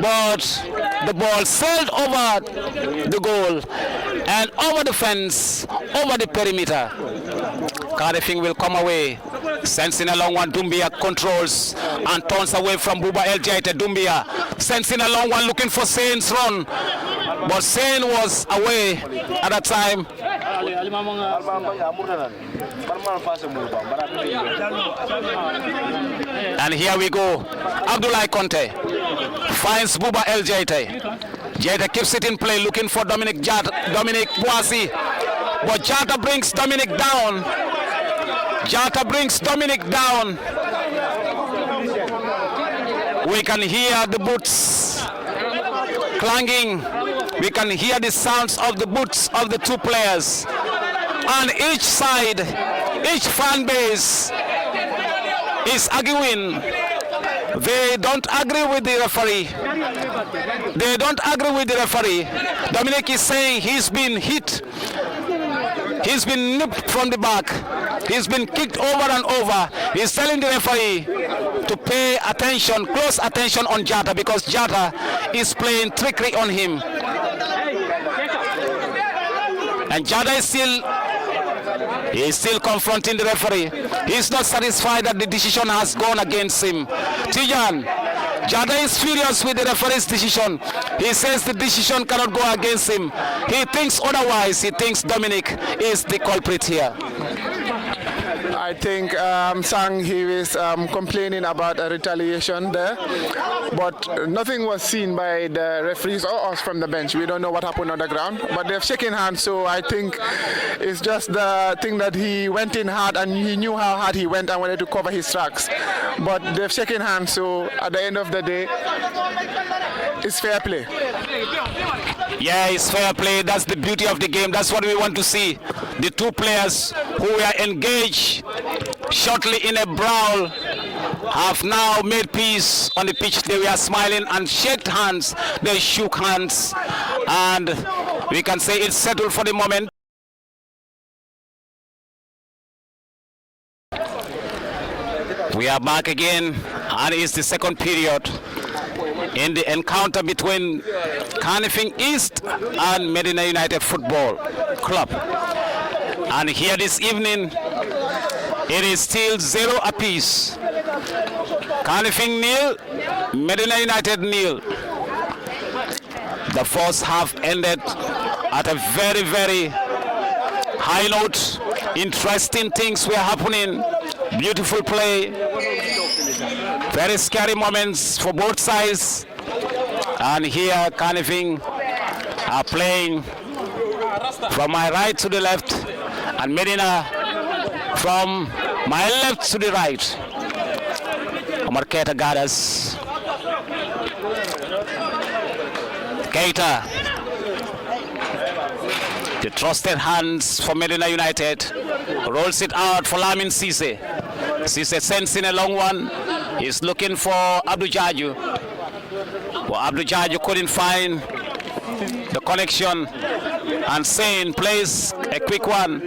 but the ball sailed over the goal and over the fence, over the perimeter. Kanifing will come away. Sends in a long one. Dumbia controls and turns away from Buba El Jaita. Dumbia sends in a long one looking for Sain's run, but Sain was away at that time. And here we go. Abdullah Conte finds Buba El Jaita. Jaita keeps it in play, looking for Dominic Boissy, but Jata brings Dominic down. Jata brings Dominic down. We can hear the boots clanging. We can hear the sounds of the boots of the two players. On each side, each fan base is arguing. They don't agree with the referee. They don't agree with the referee. Dominic is saying he's been hit. He's been nipped from the back. He's been kicked over and over. He's telling the referee to pay attention, close attention on Jata, because Jata is playing trickery on him. And Jata is still confronting the referee. He's not satisfied that the decision has gone against him. Tijan, Jata is furious with the referee's decision. He says the decision cannot go against him. He thinks otherwise. He thinks Dominic is the culprit here. I think Sang, he was complaining about a retaliation there, but nothing was seen by the referees or us from the bench. We don't know what happened on the ground, but they've shaken hands, so I think it's just the thing that he went in hard and he knew how hard he went and wanted to cover his tracks. But they've shaken hands, so at the end of the day, it's fair play. Yeah, it's fair play. That's the beauty of the game. That's what we want to see. The two players who were engaged shortly in a brawl have now made peace on the pitch. They were smiling and shook hands. They shook hands, and we can say it's settled for the moment. We are back again, and it's the second period in the encounter between Kanifing East and Medina United Football Club. And here this evening, it is still 0 apiece. Kanifing nil, Medina United nil. The first half ended at a very, very high note. Interesting things were happening. Beautiful play. Very scary moments for both sides. And here Kanifing are playing from my right to the left, and Medina from my left to the right. Omar Keita gathers. Keita. The trusted hands for Medina United. Rolls it out for Lamin Cisse. Cisse sends in a long one. He's looking for Abdul Jaju. Well, Abdul Jaju couldn't find the connection, and Sain plays a quick one.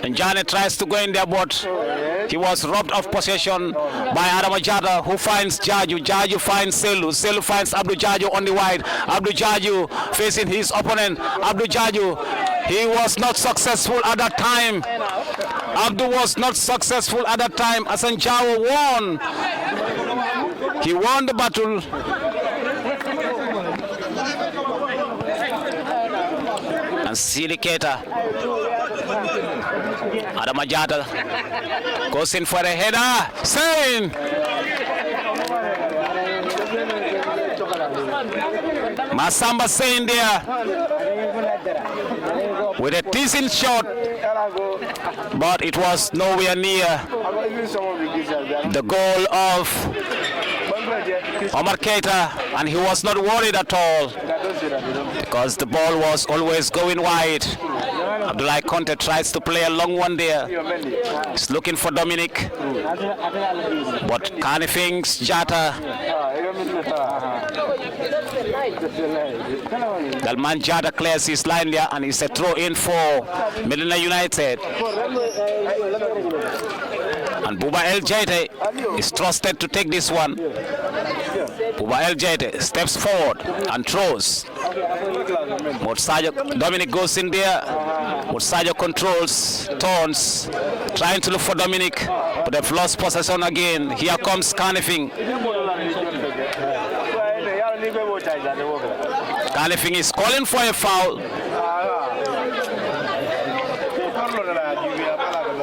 And Janet tries to go in there, but He was robbed of possession by Adama Jata, who finds Jaju. Jaju finds Selu. Selu finds Abdul Jaju on the wide. Abdul Jaju facing his opponent. Abdul Jaju, he was not successful at that time. Abdul was not successful at that time. Hassan Jawo won. He won the battle. And Siliketa. Adama Jata goes in for a header. Sein. Masamba Sein there with a decent shot, but it was nowhere near the goal of Omar Keita, and he was not worried at all because the ball was always going wide. Abdullah Conte tries to play a long one there. He's looking for Dominic, but Kanifing's Jata. Dalman Jata clears his line there, and it's a throw in for Medina United. And Buba El Jaite is trusted to take this one. Buba El Jaite steps forward and throws. Motsajo, Dominic goes in there. Motsajo controls, turns, trying to look for Dominic, but they've lost possession again. Here comes Kanifing. Kanifing is calling for a foul,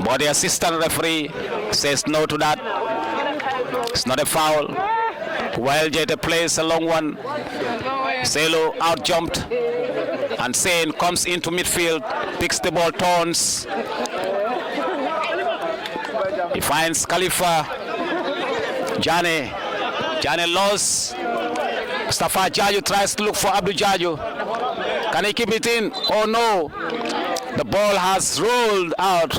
but the assistant referee says no to that. It's not a foul. While Jete plays a long one, Selo out jumped, and Sein comes into midfield, picks the ball, turns. He finds Khalifa. Jane lost. Mustafa Jaju tries to look for Abdul Jaju. Can he keep it in? Oh no. The ball has rolled out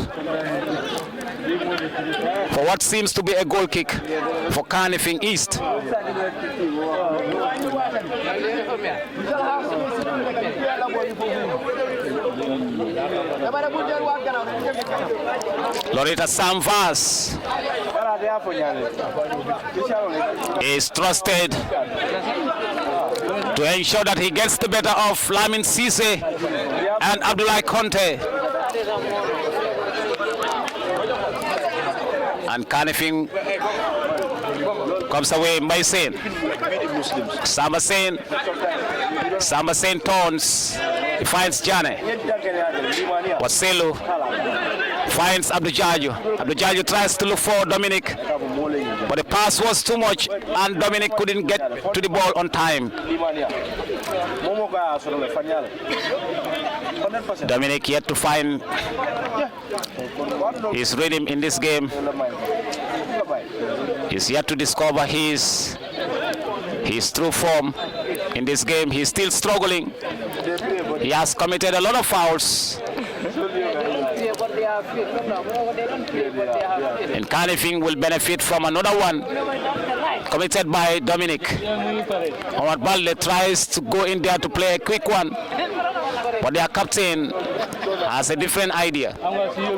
for what seems to be a goal kick for Kanifing East. Loretta Samvas is trusted to ensure that he gets the better of Lamin Cisse and Abdullah Conte. And Kanifing comes away by Sein. Samba Sein turns. He finds Jane. Waselu finds Abdul Jaju. Abdul Jaju tries to look for Dominic, but the pass was too much and Dominic couldn't get to the ball on time. Dominic yet to find his rhythm in this game. He's yet to discover his true form in this game. He's still struggling. He has committed a lot of fouls. And Kanifing will benefit from another one committed by Dominic. Omar Balde tries to go in there to play a quick one, but their captain has a different idea.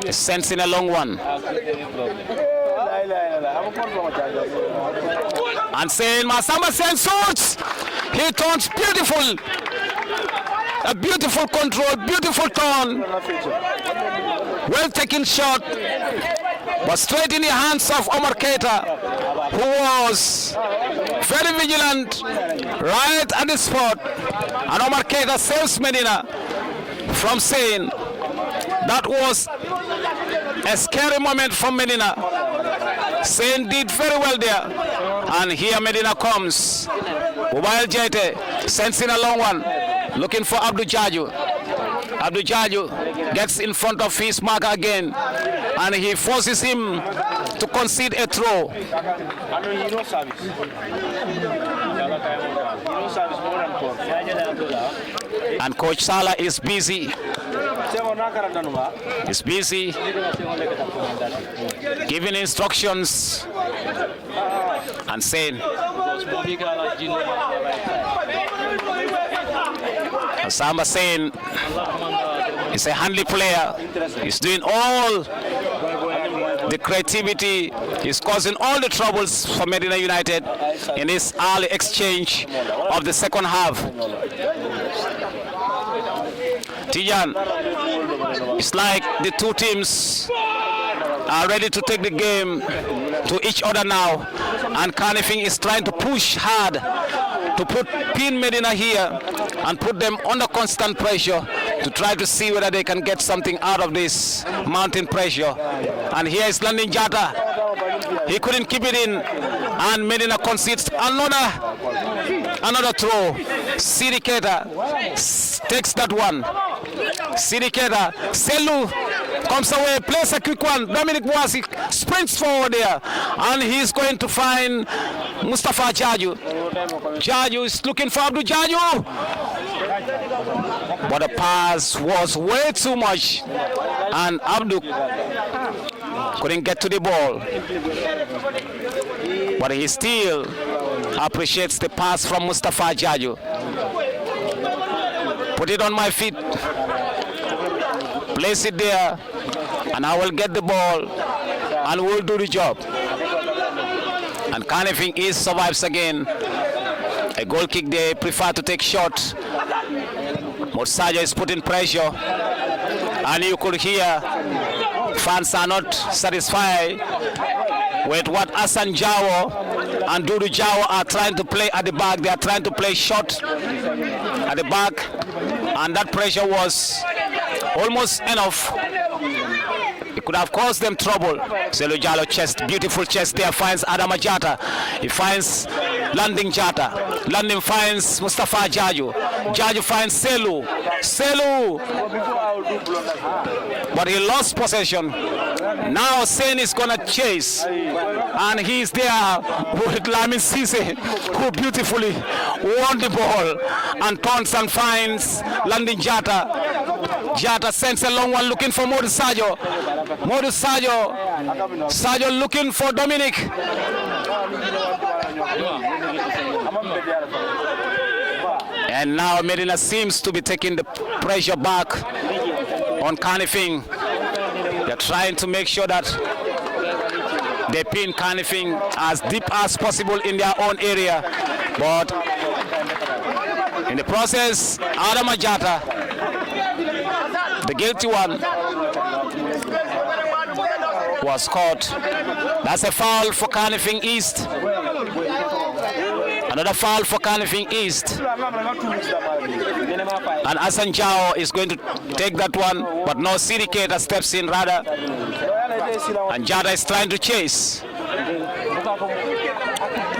He sends in a long one. And saying Masamba Sein shoots. He turns beautiful. A beautiful control, beautiful turn. Well taken shot, but straight in the hands of Omar Keita, who was very vigilant right at the spot. And Omar Keita saves Medina from Sein. That was a scary moment for Medina. Sein did very well there. And here Medina comes. Bubail Jete sends in a long one, looking for Abdul Jaju. Abdul Jaju gets in front of his marker again, and he forces him to concede a throw. And Coach Salah is busy. He's busy giving instructions and saying, Samba Sein is a handy player. He's doing all The creativity is causing all the troubles for Medina United in this early exchange of the second half. Tijan, it's like the two teams are ready to take the game to each other now, and Kanifing is trying to push hard to pin Medina here and put them under constant pressure to try to see whether they can get something out of this mountain pressure. And here is landing Jata. He couldn't keep it in, and Medina concedes another throw. Siriketa takes that one. Siriketa, Selu comes away, plays a quick one. Dominic Boasi sprints forward there, and he's going to find Mustafa Jaju. Jaju is looking for Abdul Jaju, but the pass was way too much, and Abdul couldn't get to the ball. But he still appreciates the pass from Mustafa Jaju. Put it on my feet, place it there, and I will get the ball and we'll do the job. And Kanifing survives again. A goal kick, they prefer to take shot. Mursaja is putting pressure, and you could hear fans are not satisfied with what Hassan Jawo and Dudu Jawo are trying to play at the back. They are trying to play short at the back, and that pressure was almost enough. It could have caused them trouble. Selu Jalo chest, beautiful chest there, finds Adama Jata. He finds Landing Jata. Landing finds Mustafa Jaju. Jaju finds Selu. Selu! But he lost possession. Now Sen is gonna chase. And he's there with Lamin Sise, who beautifully won the ball and turns and finds Landing Jata. Jata sends a long one looking for Modu Sajo. Modu Sajo. Sajo looking for Dominic. And now Medina seems to be taking the pressure back on Kanifing. They're trying to make sure that they pin Kanifing as deep as possible in their own area. But in the process, Adam Ajata, the guilty one, was caught. That's a foul for Kanifing East. Another foul for Kanifing East. And Hassan Jao is going to take that one, but no, Siriketa steps in rather. And Jada is trying to chase.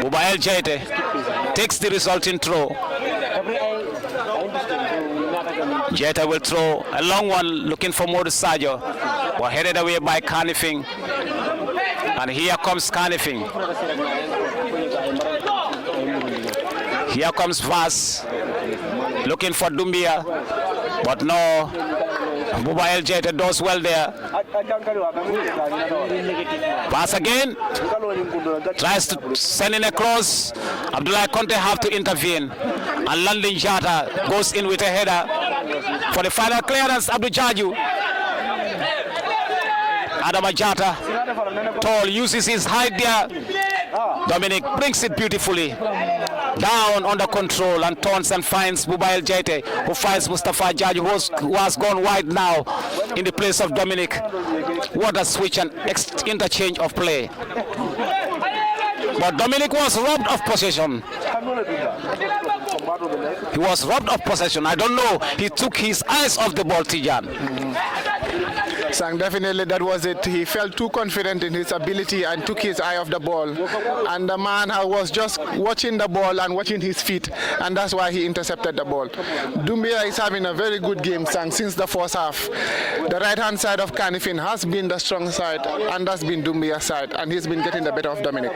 Bubael Jaite takes the resulting throw. Jaita will throw a long one looking for Modu Sajo, but headed away by Kanifing. And here comes Kanifing. Here comes Vas looking for Dumbia, but no, Bubael Jaita does well there. Pass again, tries to send in a cross. Abdullah Conte have to intervene, and Landing Jata goes in with a header for the final clearance. Abdul Jaju. Adam Jata, tall, uses his height there. Dominic brings it beautifully down under control and turns and finds Bubael Jaite, who finds Mustafa Jaju, who has gone wide now in the place of Dominic. What a switch and interchange of play. But Dominic was robbed of possession. He was robbed of possession. I don't know. He took his eyes off the ball, Tijan. Sang, definitely that was it. He felt too confident in his ability and took his eye off the ball. And the man was just watching the ball and watching his feet, and that's why he intercepted the ball. Dumbia is having a very good game, Sang, since the first half. The right-hand side of Kanifing has been the strong side, and that's been Dumbia's side, and he's been getting the better of Dominic.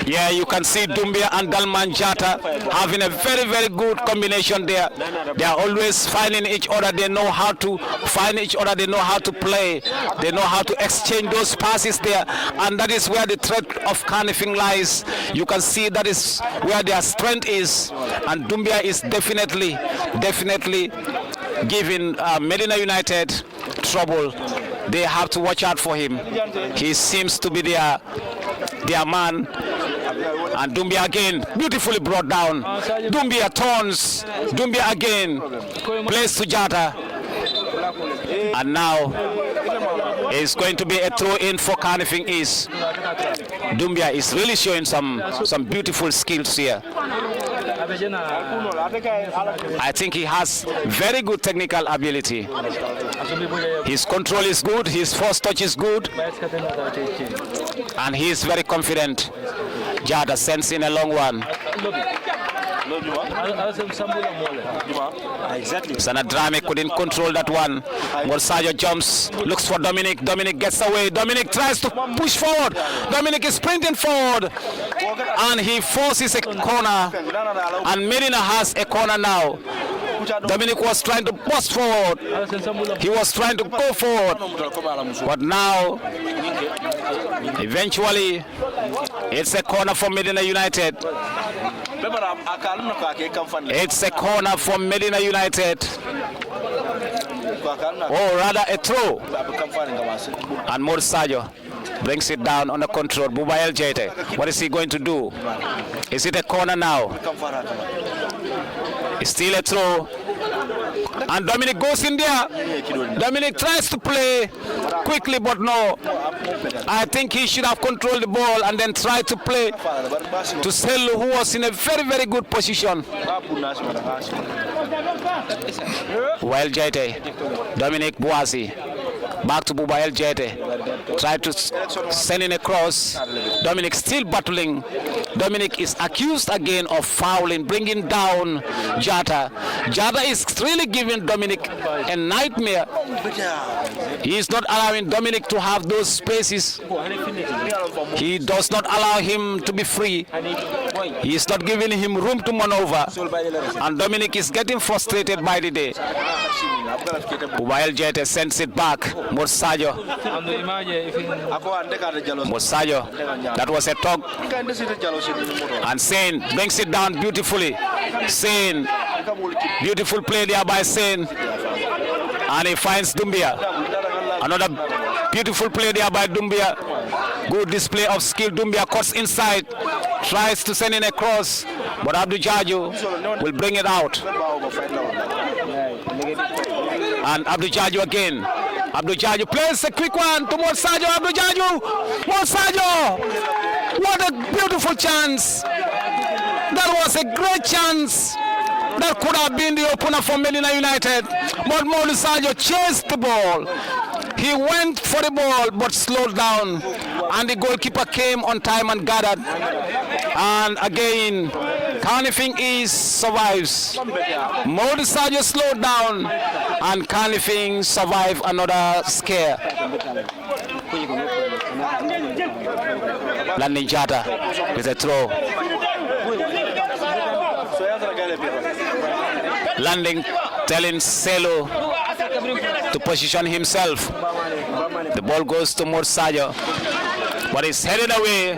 Yeah, you can see Dumbia and Dalman Jata having a very, very good combination there. They are always finding each other. They know how to find each other. They know how to play. They know how to exchange those passes there. And that is where the threat of Kanifing lies. You can see that is where their strength is. And Dumbia is definitely giving Medina United trouble. they have to watch out for him. He seems to be their man. And Dumbia again, beautifully brought down. Dumbia turns. Dumbia again, plays to Jata. And now it's going to be a throw-in for Kanifing East. Dumbia is really showing some beautiful skills here. I think he has very good technical ability. His control is good, his first touch is good, and he is very confident. Jada sends in a long one. Sanadrame couldn't control that one. Morsajo jumps, looks for Dominic. Dominic gets away. Dominic tries to push forward. Dominic is sprinting forward, and he forces a corner. And Medina has a corner now. Dominic was trying to bust forward. He was trying to go forward, but now, eventually, it's a corner for Medina United. It's a corner for Medina United. Or rather a throw. And Morsajo brings it down under control. Buba Jete. What is he going to do? Is it a corner now? It's still a throw. And Dominic goes in there. Dominic tries to play quickly, but no. I think he should have controlled the ball and then tried to play to Selu, who was in a very, very good position. Well, Jete, Dominic Buazi, back to Buba El Jete. Tried to send in a cross. Dominic still battling. Dominic is accused again of fouling, bringing down Jata. Jata is really giving Dominic a nightmare. He is not allowing Dominic to have those spaces. He does not allow him to be free. He is not giving him room to maneuver. And Dominic is getting frustrated by the day. Ubael Jete sends it back. Morsajo. Morsajo. That was a talk. And Sain brings it down beautifully. Sain. Beautiful play there by Sain. And he finds Dumbia. Another beautiful play there by Dumbia. Good display of skill. Dumbia cuts inside. Tries to send in a cross. But Abdul Jaju will bring it out. And Abdul Jaju again. Abdul Jaju plays a quick one to Morsajo. Abdul Jaju. Morsajo. What a beautiful chance. That was a great chance. That could have been the opener for Medina United. But Morsajo chased the ball. He went for the ball but slowed down. And the goalkeeper came on time and gathered. And again, Kanifing East survives. Morsajo slowed down. And Kanifing survived another scare. Landing Jata with a throw. Landing, telling Selu to position himself. The ball goes to Morsajo, but it's headed away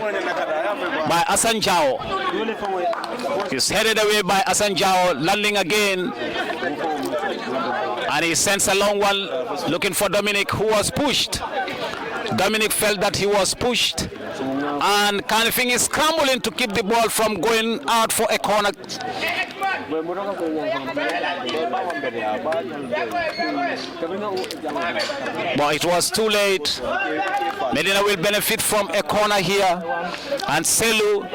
by Asanjao. He's headed away by Asanjao, landing again. And he sends a long one looking for Dominic, who was pushed. Dominic felt that he was pushed. And Kanifing is scrambling to keep the ball from going out for a corner. But it was too late. Medina will benefit from a corner here. And Selu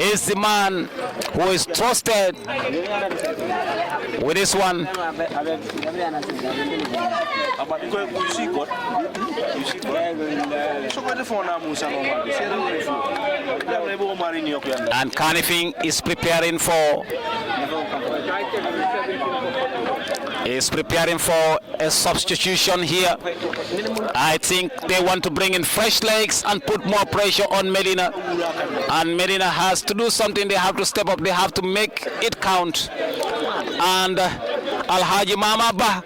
is the man who is trusted with this one. And Kanifing is preparing for a substitution here. I think they want to bring in fresh legs and put more pressure on Medina. And Medina has to do something. They have to step up. They have to make it count. And Alhaji Mama Bah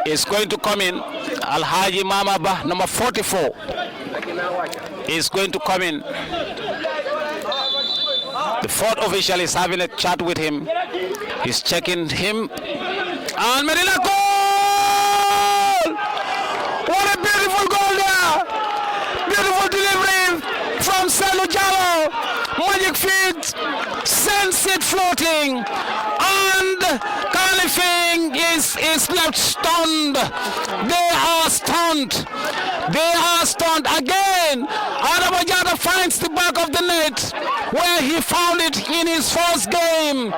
is going to come in. Alhaji Mama Bah, number 44, is going to come in. The fourth official is having a chat with him. He's checking him. And Medina goal! What a beautiful it floating, and Kanifing is left stunned. They are stunned. They are stunned again. Adam Ajata finds the back of the net where he found it in his first game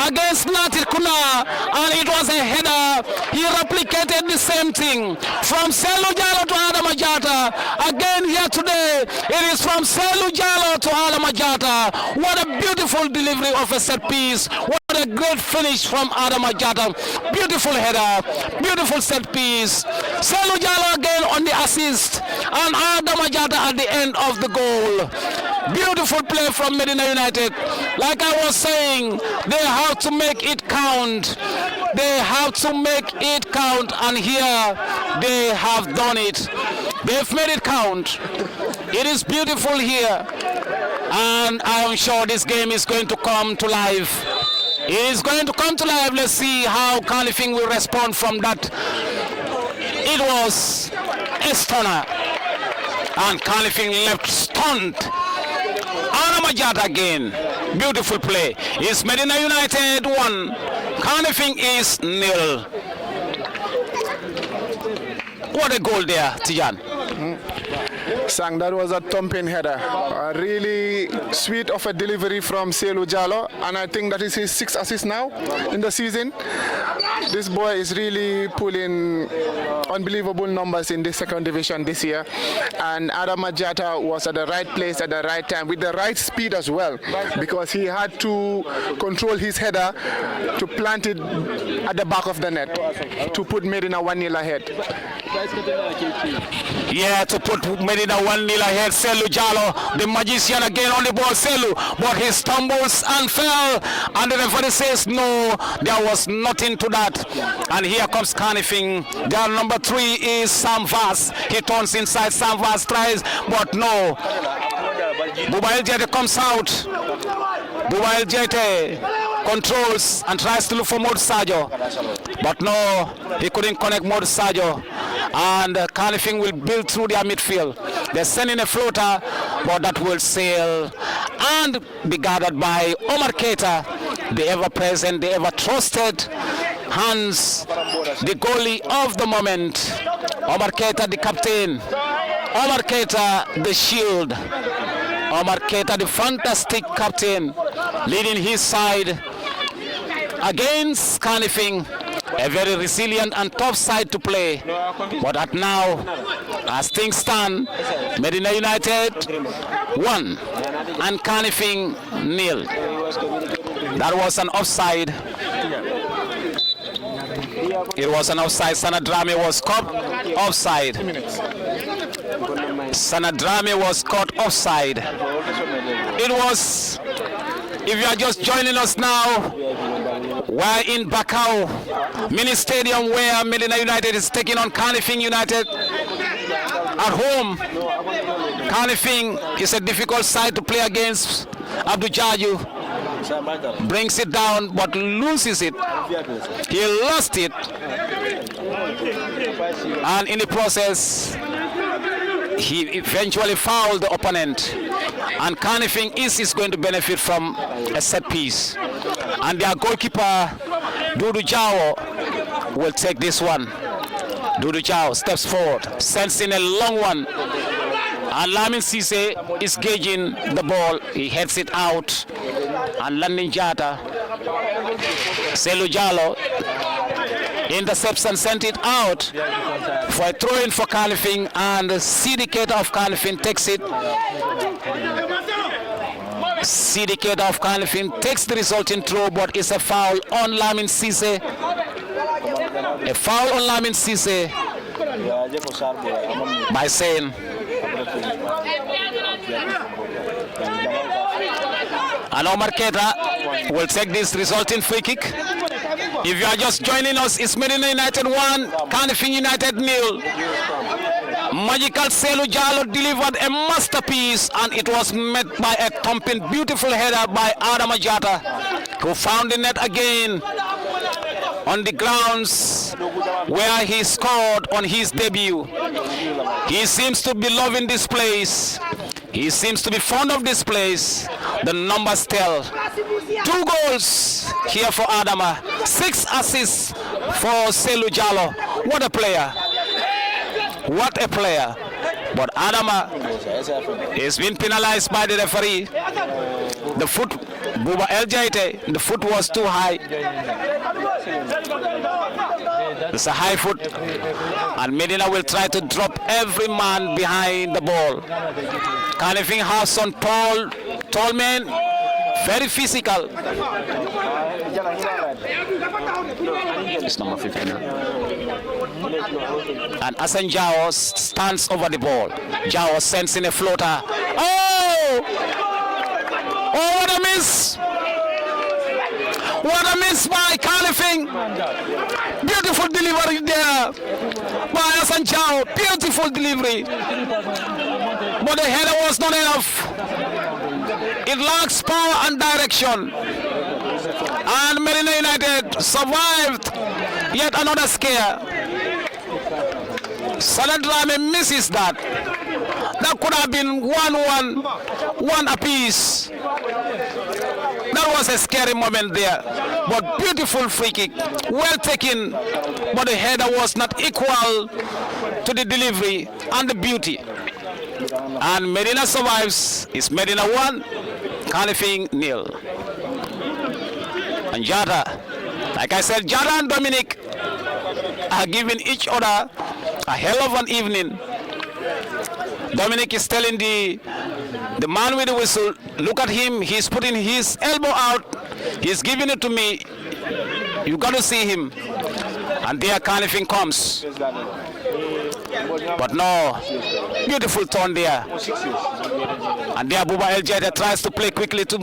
against Natir Kuna, and it was a header. He replicated the same thing from Selu Jalo to Adam Ajata. Again here today, it is from Selu Jalo to Adam Ajata. What a beautiful delivery of a set piece. What a great finish from Adam Ajata. Beautiful header, beautiful set piece. Selu Jalo again on the assist, and Adam Ajata at the end of the goal. Beautiful play from Medina United. Like I was saying, they have to make it count. They have to make it count, and here they have done it. They've made it count. It is beautiful here, and I am sure this game is going to come to life. It is going to come to life. Let's see how Kanifing will respond from that. It was a stunner, and Kanifing left stunned. Adam Ajata again. Beautiful play. It's Medina United 1. Kanifing is 0. What a goal there, Tijan. Sang, that was a thumping header. A really sweet of a delivery from Selu Jalo, and I think that is his 6th assist now in the season. This boy is really pulling unbelievable numbers in the 2nd division this year, and Adam Ajata was at the right place at the right time with the right speed as well, because he had to control his header to plant it at the back of the net to put Medina 1-0 ahead. Yeah, to put Medina 1-0 ahead. Selu Jalo, the magician again on the ball. Selu, but he stumbles and fell, and the referee says no, there was nothing to that. And here comes Kanifing. Their number 3 is Sam Vass. He turns inside. Sam Vass tries, but no. Bubail Jete comes out. Bubail Jete controls and tries to look for Mod Sajo, but no, he couldn't connect Mod Sajo, and Kanifing will build through their midfield. They're sending a floater, but that will sail and be gathered by Omar Keita, the ever-present, the ever-trusted Hans, the goalie of the moment. Omar Keita, the captain. Omar Keita, the shield. Omar Keita, the fantastic captain, leading his side against Kanifing, a very resilient and tough side to play. But at now, as things stand, Medina United 1 and Kanifing 0. That was an offside. It was an offside. Sanadrame was caught offside. Sanadrame was caught offside. It was, if you are just joining us now, we're in Bakau mini stadium where Medina United is taking on Kanifing United at home. Kanifing is a difficult side to play against. Abdul Jaju brings it down but loses it. He lost it, and in the process he eventually fouled the opponent, and Kanifing is going to benefit from a set piece, and their goalkeeper Dudu Jao will take this one. Dudu Jao steps forward, sends in a long one, and Lamin Cisse is gauging the ball. He heads it out, and Landing Jata, Selu Jalo intercepts and sent it out for a throw-in for Kanifing, and the syndicator of Kanifing takes it. Syndicator of Kanifing takes the resulting throw, but it's a foul on Lamin Cisse. A foul on Lamin Cisse by saying. And Omar Keita will take this resulting free kick. If you are just joining us, it's Medina United 1, Kanifing United 0. Magical Selu Jalo delivered a masterpiece, and it was met by a thumping, beautiful header by Adam Ajata, who found the net again on the grounds where he scored on his debut. He seems to be loving this place. He seems to be fond of this place. The numbers tell. 2 goals here for Adama. 6 assists for Selu Jallo. What a player. What a player. But Adama is being penalized by the referee. The foot, Buba El Jaite, the foot was too high. It's a high foot. And Medina will try to drop every man behind the ball. Kanifing has some tall men, very physical. It's number 15. And Asen Jao stands over the ball. Jao sends in a floater. Oh! Oh, what a miss! What a miss by Kanifing! Beautiful delivery there by Asen Jao. Beautiful delivery. But the header was not enough. It lacks power and direction. And Medina United survived yet another scare. Saladrame misses that. That could have been 1 apiece. That was a scary moment there. But beautiful free kick. Well taken. But the header was not equal to the delivery and the beauty. And Medina survives. It's Medina 1, Kanifing 0. And Jada, like I said, Jada and Dominic are giving each other a hell of an evening. Dominic is telling the man with the whistle, look at him, he's putting his elbow out, he's giving it to me, you got to see him. And there Kanifing comes. But no, beautiful turn there. And there Buba El Jada tries to play quickly to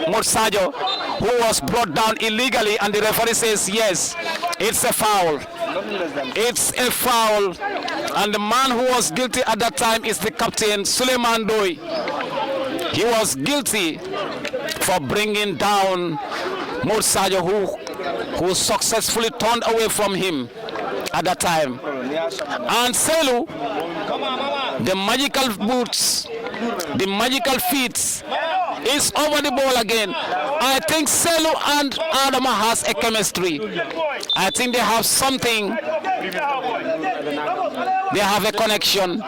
Morsajo, who was brought down illegally, and the referee says yes, it's a foul. It's a foul. And the man who was guilty at that time is the captain, Suleiman Doi. He was guilty for bringing down Morsajo, who successfully turned away from him at that time. And Selu, the magical boots, the magical feet, is over the ball again. I think Selu and Adama has a chemistry. I think they have something. They have a connection.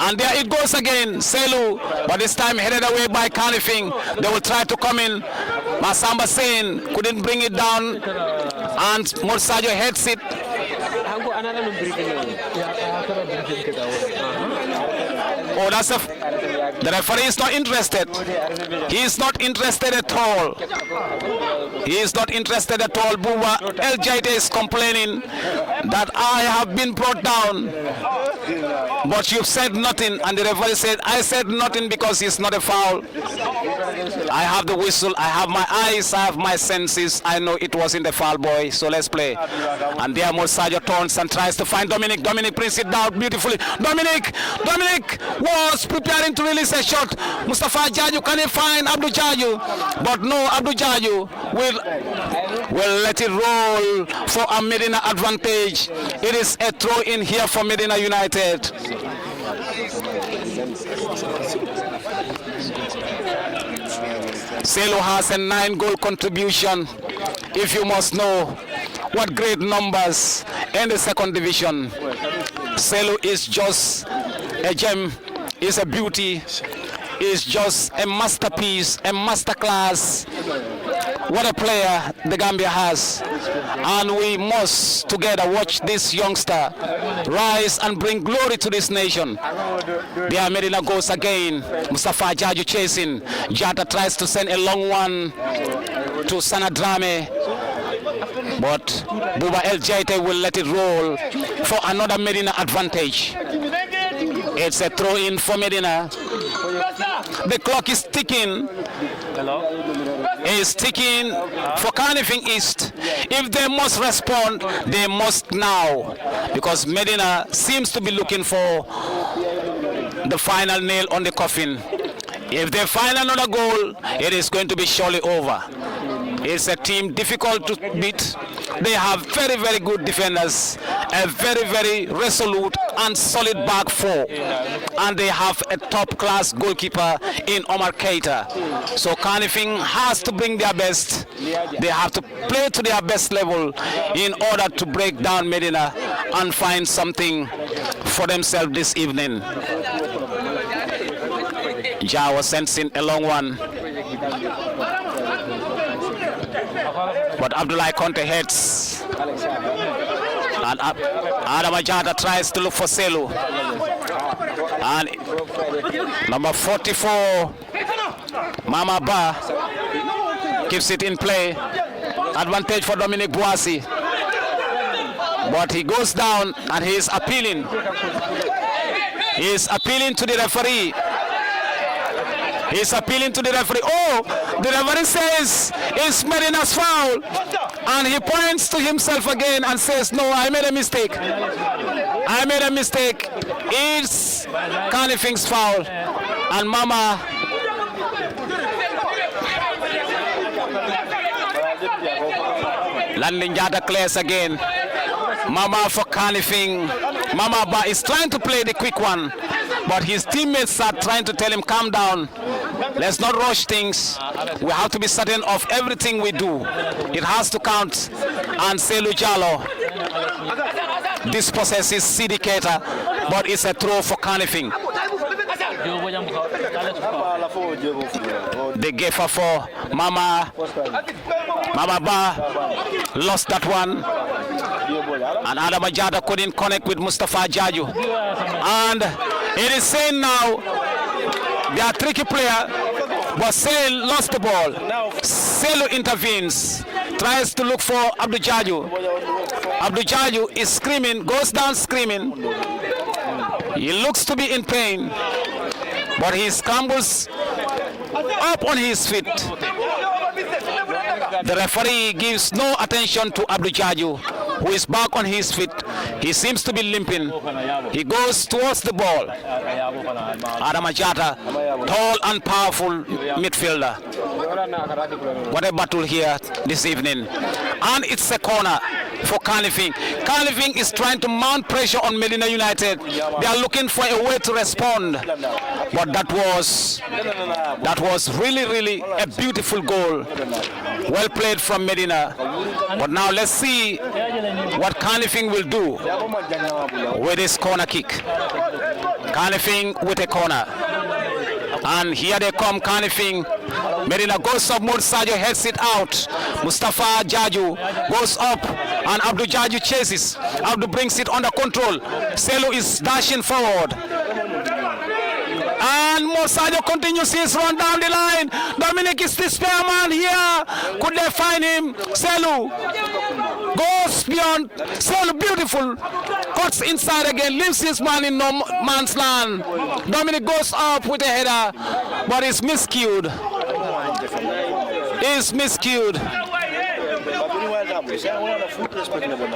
And there it goes again, Selu, but this time headed away by Kanifing. They will try to come in. Masamba Sen couldn't bring it down, and Morsajo heads it. Oh, that's the referee is not interested. He is not interested at all. He is not interested at all. Buba El Jaite is complaining that I have been brought down, but you've said nothing. And the referee said, I said nothing because it's not a foul. I have the whistle, I have my eyes, I have my senses. I know it wasn't a foul, boy, so let's play. And there Morsajo turns and tries to find Dominic. Dominic brings it down beautifully. Dominic was preparing to release a shot. Mustafa Jaju, can he find Abdul Jaju? But no, Abdul Jaju will let it roll for a Medina advantage. It is a throw in here for Medina United. Selu has a 9-goal contribution. If you must know what great numbers in the second division. Selu is just a gem, is a beauty, is just a masterpiece, a masterclass. What a player the Gambia has. And we must together watch this youngster rise and bring glory to this nation. There Medina goes again. Mustafa Jaju chasing. Jata tries to send a long one to Sanadrame. But Buba El Jaite will let it roll for another Medina advantage. It's a throw in for Medina. The clock is ticking. Is ticking for Kanifing East. If they must respond, they must now, because Medina seems to be looking for the final nail on the coffin. If they find another goal, it is going to be surely over. It's a team difficult to beat, They have very, very good defenders, a very, very resolute and solid back four, and they have a top-class goalkeeper in Omar Keita. So Kanifing has to bring their best. They have to play to their best level in order to break down Medina and find something for themselves this evening. Ja was sensing a long one, but Abdullah Conte heads, and Adam Ajata tries to look for Selu, and number 44 Mama Ba keeps it in play. Advantage for Dominic Boissy, but he goes down and he is appealing. He is appealing to the referee. He's appealing to the referee. Oh, the referee says it's Medina's foul. And he points to himself again and says, no, I made a mistake. I made a mistake. It's Kanifing's foul. And Mama Landing Jada clears again. Mama for Kanifing. Mama Ba is trying to play the quick one, but his teammates are trying to tell him, calm down. Let's not rush things. We have to be certain of everything we do. It has to count. And Selu Jalo dispossesses Sidi Keita, but it's a throw for Kanifing. They gave her for Mama Ba, lost that one. And Adam Ajata couldn't connect with Mustafa Jaju. And it is saying now, they are tricky player, but Sale lost the ball. Selu intervenes, tries to look for Abdul Jaju. Abdul Jaju is screaming, goes down screaming. He looks to be in pain, but he scrambles up on his feet. The referee gives no attention to Abdul Jaju, who is back on his feet. He seems to be limping. He goes towards the ball. Adam Ajata, tall and powerful midfielder. What a battle here this evening. And it's a corner for Kanifing. Kanifing is trying to mount pressure on Medina United. They are looking for a way to respond. But that was really, really a beautiful goal. Well played from Medina. But now let's see what Kanifing will do with this corner kick. Kanifing with a corner. And here they come, Kanifing. Medina goes up, Mursajo heads it out. Mustafa Jaju goes up, and Abdul Jaju chases. Abdul brings it under control. Selu is dashing forward. And Mursajo continues his run down the line. Dominic is the spare man here. Could they find him? Selu goes beyond. Selu, beautiful. Cuts inside again, leaves his man in no man's land. Dominic goes up with a header, but it's miscued. It's miscued.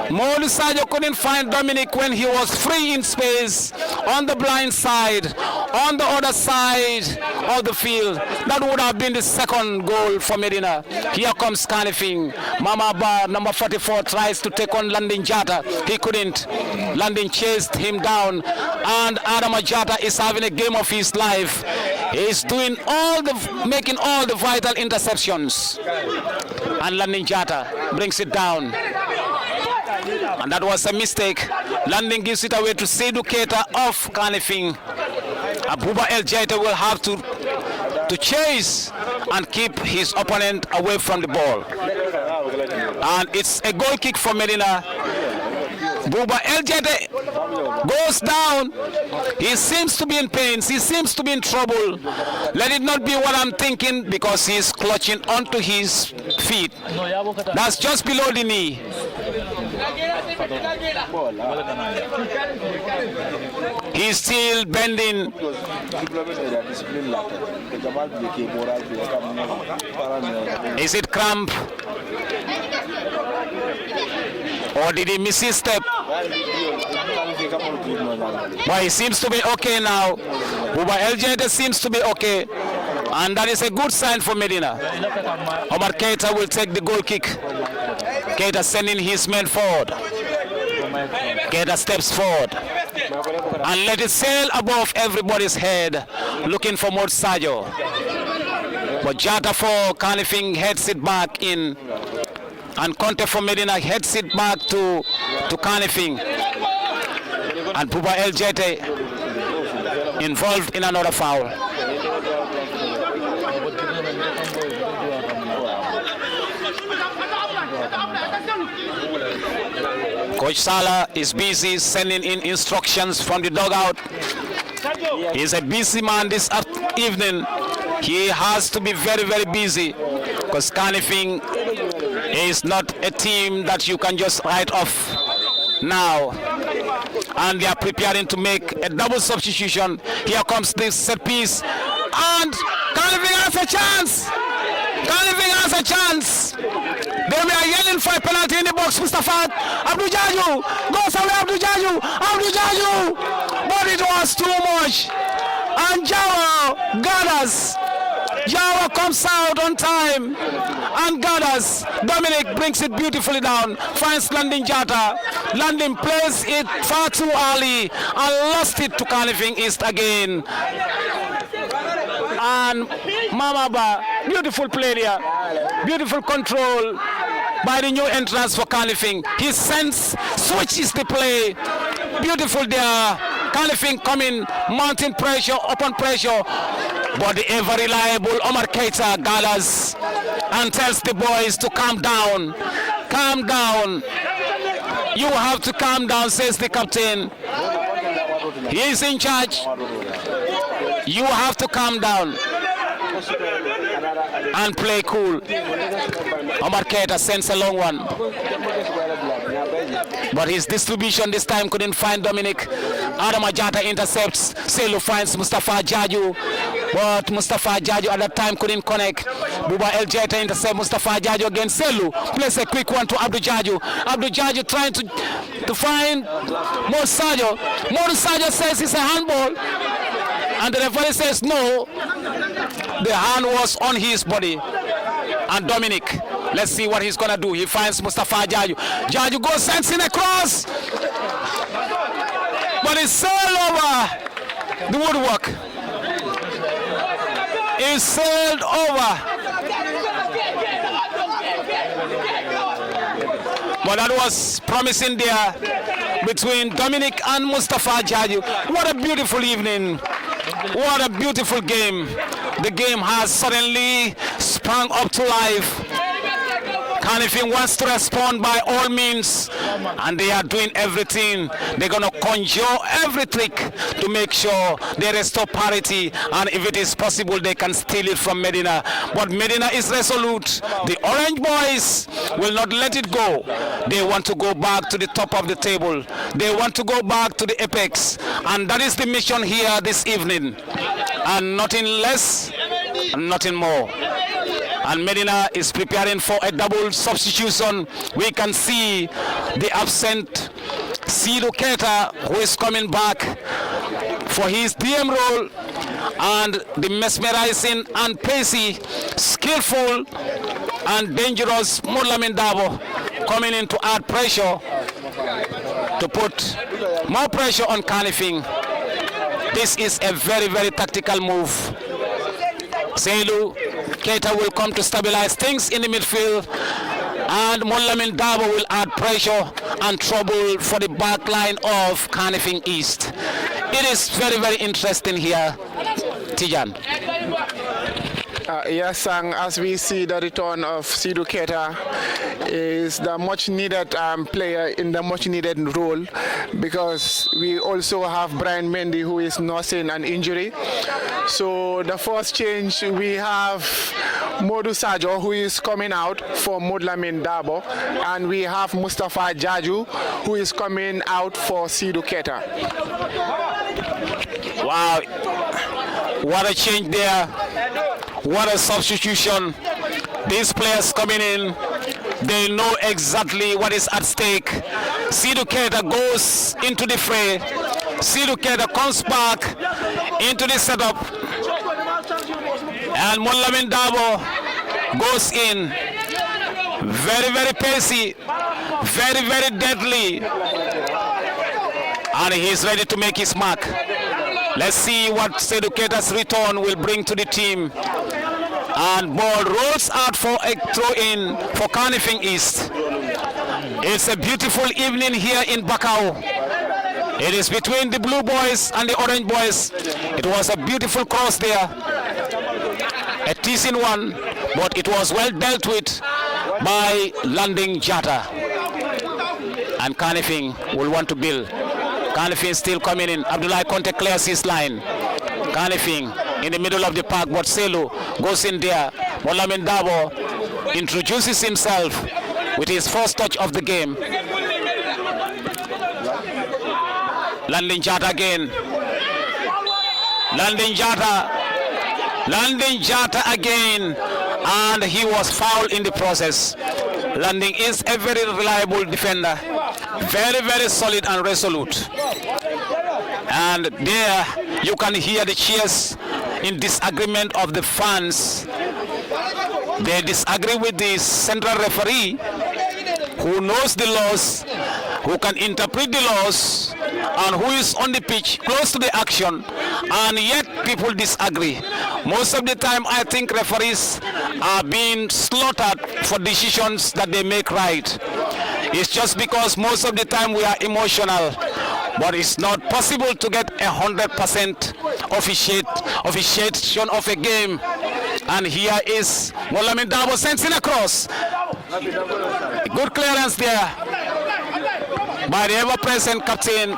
Modu Sadio couldn't find Dominic when he was free in space on the blind side, on the other side of the field. That would have been the second goal for Medina. Here comes Kanifing. Mama Ba, number 44, tries to take on Landing Jata. He couldn't. Landing chased him down, and Adam Ajata is having a game of his life. He's doing making all the vital interceptions. And Landing Jata brings it down. And that was a mistake. Landing gives it away to Seydou Keita of Kanifing. Abuba El Jaita will have to chase and keep his opponent away from the ball. And it's a goal kick for Medina. Buba El Jaita goes down. He seems to be in pain. He seems to be in trouble. Let it not be what I'm thinking, because he's clutching onto his feet. That's just below the knee. He's still bending. Is it cramp? Or did he miss his step? But he seems to be okay now. Buba El Jaita seems to be okay. And that is a good sign for Medina. Omar Keita will take the goal kick Keita sending his men forward. Keita steps forward and let it sail above everybody's head, looking for more Sajo. But Jata for Kanifing heads it back in, and Conte for Medina heads it back to Kanifing. And Buba El Jete involved in another foul. Coach Salah is busy sending in instructions from the dugout. He's a busy man this evening. He has to be very, very busy because Kanifing is not a team that you can just write off now. And they are preparing to make a double substitution. Here comes this set piece. And Kanifing has a chance. Kanifing has a chance. They were yelling for a penalty in the box. Mustafa Abdul Jaju goes away. Abdul Jaju. But it was too much. And Jawa gathers. Jawa comes out on time and gathers. Dominic brings it beautifully down. Finds Landing Jata. Landing plays it far too early and lost it to Kanifing East again. And Mamaba, beautiful play there. Beautiful control by the new entrance for Kanifing. He switches the play. Beautiful there. Kanifing coming, mounting pressure, upon pressure. But the ever reliable Omar Keita gathers and tells the boys to calm down. Calm down. You have to calm down, says the captain. He is in charge. You have to calm down and play cool. Omar Keita sends a long one. But his distribution this time couldn't find Dominic. Adam Ajata intercepts. Selu finds Mustafa Jaju. But Mustafa Jaju at that time couldn't connect. Buba El Jeta intercepts Mustafa Jaju against Selu. Plays a quick one to Abdul Jaju. Abdul Jaju trying to find Mo Sajo. Mo Sajo says it's a handball. And the referee says no. The hand was on his body. And Dominic, let's see what he's gonna do. He finds Mustafa Jaju. Jaju goes, sends in a cross. But it's sailed over the woodwork. It's sailed over. But that was promising there between Dominic and Mustafa Jaju. What a beautiful evening. What a beautiful game. The game has suddenly sprung up to life. Kanifing wants to respond by all means, and they are doing everything. They're going to conjure every trick to make sure they restore parity, and if it is possible, they can steal it from Medina. But Medina is resolute. The Orange Boys will not let it go. They want to go back to the top of the table. They want to go back to the apex, and that is the mission here this evening. And nothing less, nothing more. And Medina is preparing for a double substitution. We can see the absent Sido Keita, who is coming back for his DM role, and the mesmerizing and pacey, skillful and dangerous Mulamin Dabo coming in to add pressure, to put more pressure on Kanifing. This is a very, very tactical move. Selu Keita will come to stabilize things in the midfield, and Mulamin Dabo will add pressure and trouble for the back line of Kanifing East. It is very, very interesting here, Tijan. Yes, and as we see the return of Sidu Keita is the much needed player in the much needed role, because we also have Brian Mendy, who is nursing an injury. So the first change, we have Modu Sajo, who is coming out for Mudlamin Dabo, and we have Mustafa Jaju, who is coming out for Sidu Keita. Wow, what a change there. What a substitution. These players coming in, they know exactly what is at stake. Sidu Keita goes into the fray. Sidu Keita comes back into the setup. And Mulamin Dabo goes in. Very, very pacey. Very, very deadly. And he's ready to make his mark. Let's see what Seduketa's return will bring to the team. And ball rolls out for a throw-in for Kanifing East. It's a beautiful evening here in Bakau. It is between the blue boys and the orange boys. It was a beautiful cross there. A teasing one, but it was well dealt with by landing Jata. And Kanifing will want to build. Kanifing still coming in. Abdullah Conte clears his line. Kanifing in the middle of the park, but Selu goes in there. Molamin Dabo introduces himself with his first touch of the game. Landing Jata again. Landing Jata again. And he was fouled in the process. Landing is a very reliable defender. Very, very solid and resolute. And there you can hear the cheers in disagreement of the fans. They disagree with the central referee who knows the laws, who can interpret the laws, and who is on the pitch close to the action, and yet people disagree. Most of the time I think referees are being slaughtered for decisions that they make right. It's just because most of the time we are emotional, but it's not possible to get 100% officiation of a game. And here is Molamin Dabo sends in across. Good clearance there by the ever-present captain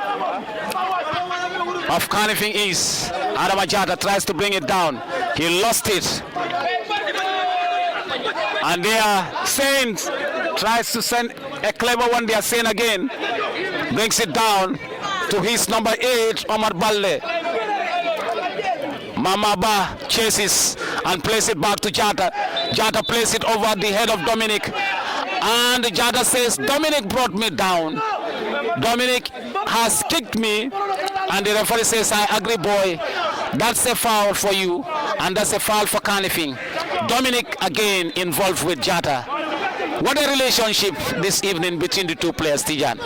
of Kanifing East. Adama Jata tries to bring it down. He lost it. And there, Saints tries to send a clever one there. Saint again brings it down to his number 8, Omar Balde. Mamaba chases and plays it back to Jata. Jata plays it over the head of Dominic. And Jata says, Dominic brought me down. Dominic has kicked me. And the referee says, I agree, boy. That's a foul for you. And that's a foul for Kanifing. Dominic again involved with Jata. What a relationship this evening between the two players, Tijan.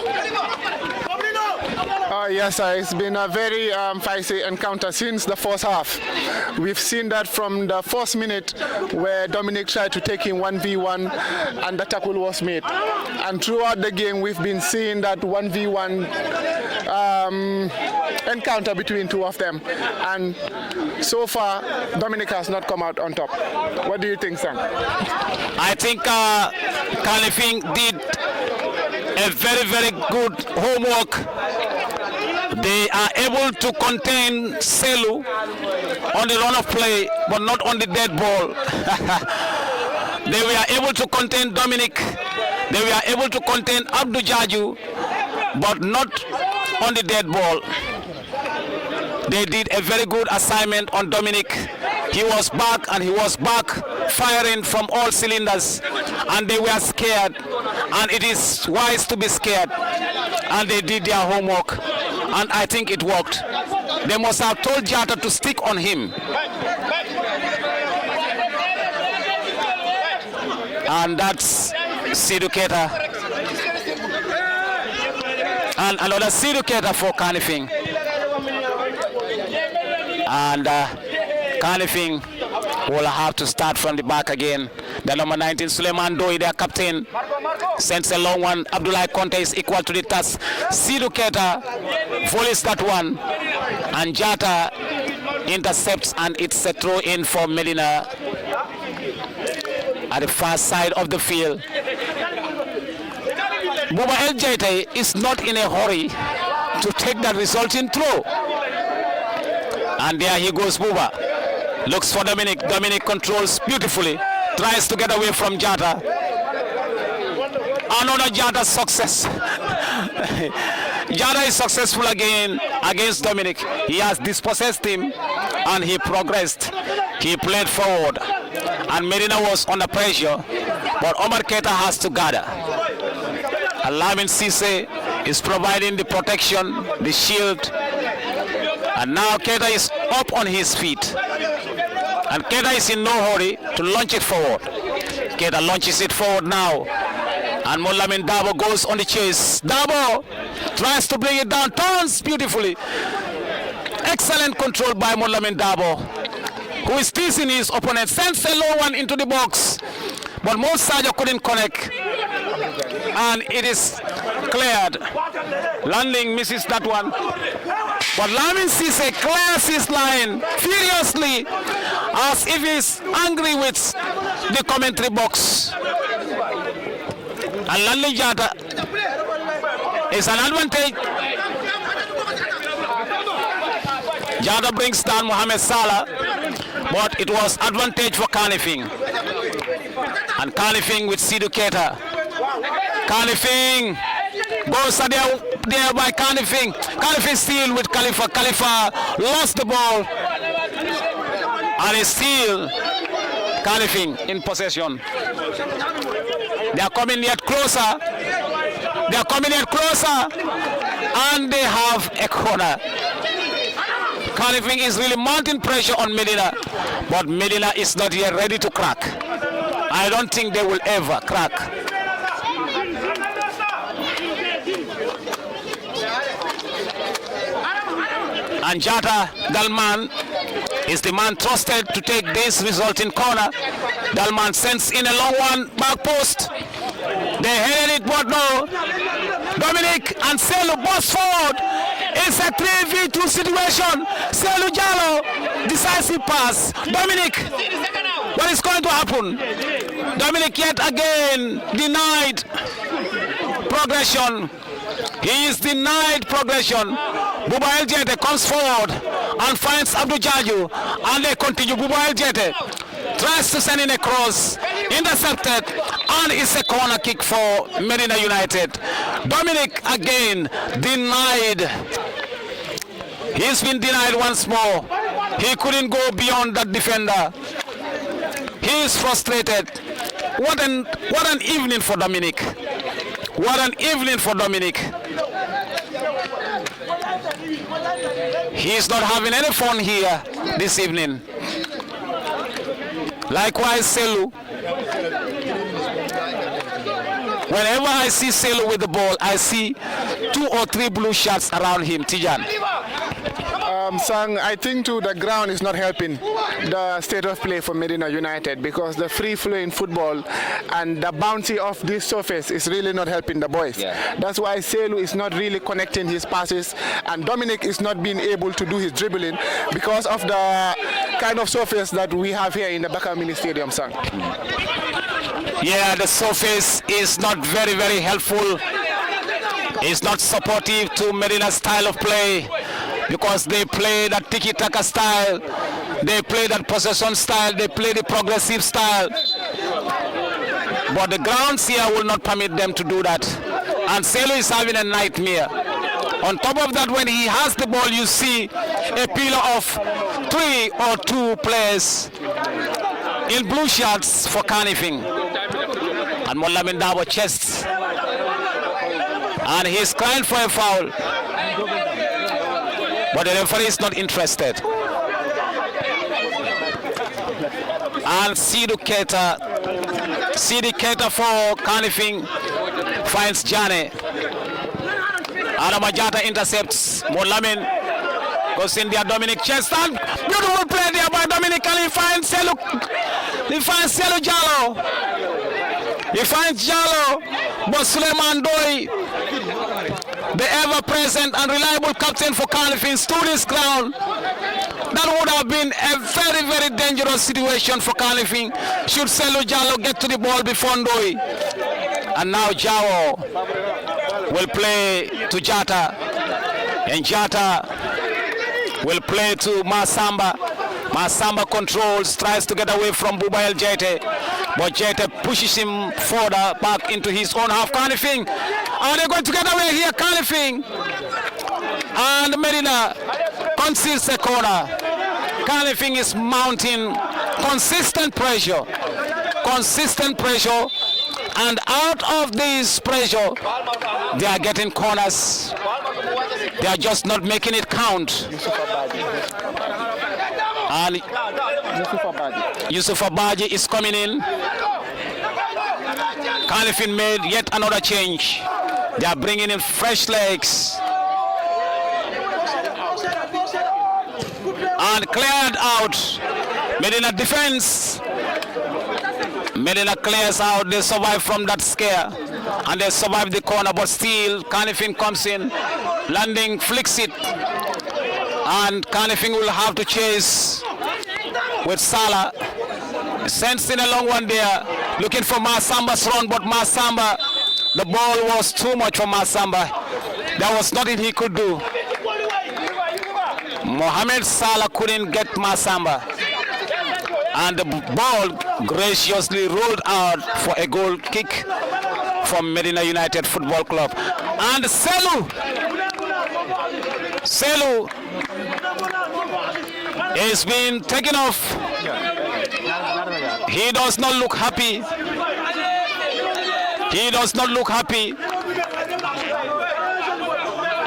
Yes, sir. It's been a very feisty encounter since the first half. We've seen that from the first minute where Dominic tried to take him 1v1 and the tackle was made. And throughout the game, we've been seeing that 1v1 encounter between two of them. And so far, Dominic has not come out on top. What do you think, Sam? I think Kanifing did a very, very good homework. They are able to contain Selu on the run of play, but not on the dead ball. They were able to contain Dominic. They were able to contain Abdou Jaju, but not on the dead ball. They did a very good assignment on Dominic. He was back, and he was back firing from all cylinders, and they were scared, and it is wise to be scared, and they did their homework, and I think it worked. They must have told Jata to stick on him, and that's Seduketa, and another Seduketa for Kanifing. And Kanifing will have to start from the back again. The number 19, Suleiman Doi, their captain, sends a long one. Abdullah Conte is equal to the task. Seduketa volleys that one. And Jata intercepts, and it's a throw in for Medina at the far side of the field. Buba El Jaite is not in a hurry to take that resulting throw. And there he goes, Buba. Looks for Dominic. Dominic controls beautifully. Tries to get away from Jata. Another Jata success. Jata is successful again against Dominic. He has dispossessed him and he progressed. He played forward. And Medina was under pressure. But Omar Keita has to gather. Alamin Cisse is providing the protection, the shield. And now Keita is up on his feet. And Keita is in no hurry to launch it forward. Keita launches it forward now. And Molamin Dabo goes on the chase. Dabo tries to bring it down, turns beautifully. Excellent control by Molamin Dabo, who is teasing his opponent. Sends a low one into the box, but Mo Sadio couldn't connect. And it is cleared. Landing misses that one. But Lamin Cisse clears his line furiously, as if he's angry with the commentary box. And Lanley Jata is an advantage. Jata brings down Mohamed Salah, but it was advantage for Kanifing. And Kanifing with Sidou Keita. Kanifing goes there by Kanifing. Kanifing still with Khalifa. Khalifa lost the ball. And it's still Kanifing in possession. They are coming yet closer. They are coming yet closer. And they have a corner. Kanifing is really mounting pressure on Medina. But Medina is not yet ready to crack. I don't think they will ever crack. And Jata Dalman is the man trusted to take this resulting corner. Dalman sends in a long one, back post. They headed it, but no. Dominic and Selu burst forward. It's a 3v2 situation. Selu Jallo, decisive pass. Dominic, what is going to happen? Dominic yet again denied progression. He is denied progression. Buba El Jete comes forward and finds Abdul Jaju, and they continue. Buba El Jete tries to send in a cross, intercepted, and it's a corner kick for Medina United. Dominic again denied. He's been denied once more. He couldn't go beyond that defender. He is frustrated. What an evening for Dominic. What an evening for Dominic. He's not having any fun here this evening. Likewise, Selu. Whenever I see Selu with the ball, I see 2 or 3 blue shirts around him. Tijan. Sang, I think too the ground is not helping the state of play for Medina United, because the free flowing football and the bouncy of this surface is really not helping the boys. Yeah. That's why Selu is not really connecting his passes, and Dominic is not being able to do his dribbling because of the kind of surface that we have here in the Bakar Mini Stadium, Sang. Yeah, the surface is not very, very helpful. It's not supportive to Medina's style of play, because they play that tiki-taka style, they play that possession style, they play the progressive style. But the grounds here will not permit them to do that. And Selu is having a nightmare. On top of that, when he has the ball, you see a pillar of 3 or 2 players in blue shirts for Kanifing. And Molamin Dabo chests. And he's crying for a foul. But the referee is not interested. And Sidou Keita for Kanifing finds Jane. Adamajata intercepts. Molamin goes in there. Dominic chest, and beautiful play there by Dominic, and he finds Selu Jallo. He finds Jallo, but Suleiman Doi, the ever-present and reliable captain for Kanifing, stood his ground. That would have been a very, very dangerous situation for Kanifing should Selu Jallo get to the ball before Ndoi. And now Jawo will play to Jata, and Jata will play to Masamba. Masamba controls, tries to get away from Buba El Jete, but Jete pushes him further back into his own half. Kanifing, are they going to get away here? Kanifing, and Medina conceals the corner. Kanifing is mounting consistent pressure, and out of this pressure, they are getting corners. They are just not making it count. And Yusuf Abaji is coming in. Kanifing made yet another change. They are bringing in fresh legs. And cleared out. Medina defense. Medina clears out. They survive from that scare. And they survive the corner, but still Kanifing comes in. Landing flicks it. And Kanifing will have to chase with Salah. Sends in a long one there. Looking for Masamba's run, but Masamba, the ball was too much for Masamba. There was nothing he could do. Mohamed Salah couldn't get Masamba. And the ball graciously rolled out for a goal kick from Medina United Football Club. And Selu is being taken off. He does not look happy. He does not look happy.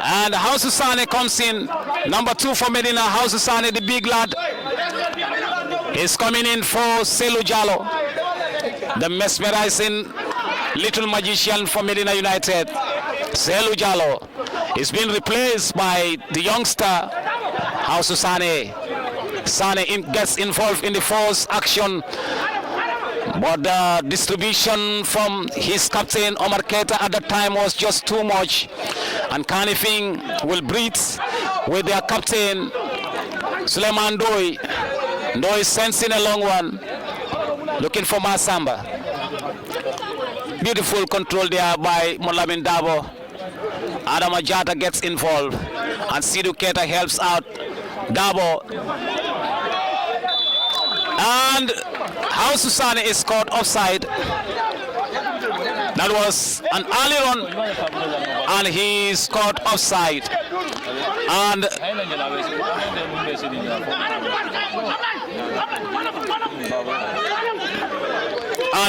And Hausu Sane comes in. Number 2 for Medina. Hausu Sane, the big lad, is coming in for Selu Jallo, the mesmerizing little magician for Medina United. Selu Jallo is being replaced by the youngster Hausu Sane. Sane gets involved in the force action, but the distribution from his captain Omar Keita at that time was just too much. And Kanifing will breathe with their captain Suleiman Doi. Doi sends in a long one, looking for Masamba. Beautiful control there by Molamin Dabo. Adam Ajata gets involved, and Sidou Keita helps out Dabo. And Hausu Sane is caught offside. That was an early run, and he is caught offside. And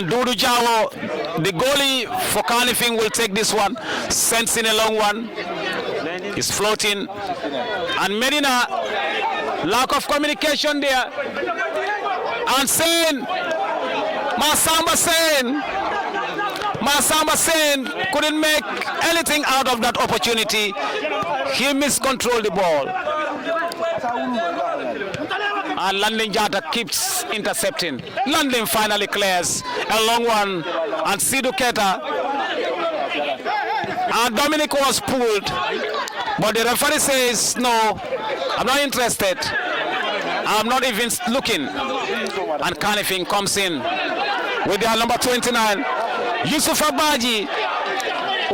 Dudu Jawo, the goalie for Kanifing, will take this one. Sends in a long one. He's floating. And Medina, lack of communication there. And Sen, Masamba Sen couldn't make anything out of that opportunity. He miscontrolled the ball. And Landing Jata keeps intercepting. Landing finally clears a long one. And Sidou Keita. And Dominic was pulled. But the referee says, no, I'm not interested. I'm not even looking. And Kanifing comes in with their number 29. Yusuf Abaji.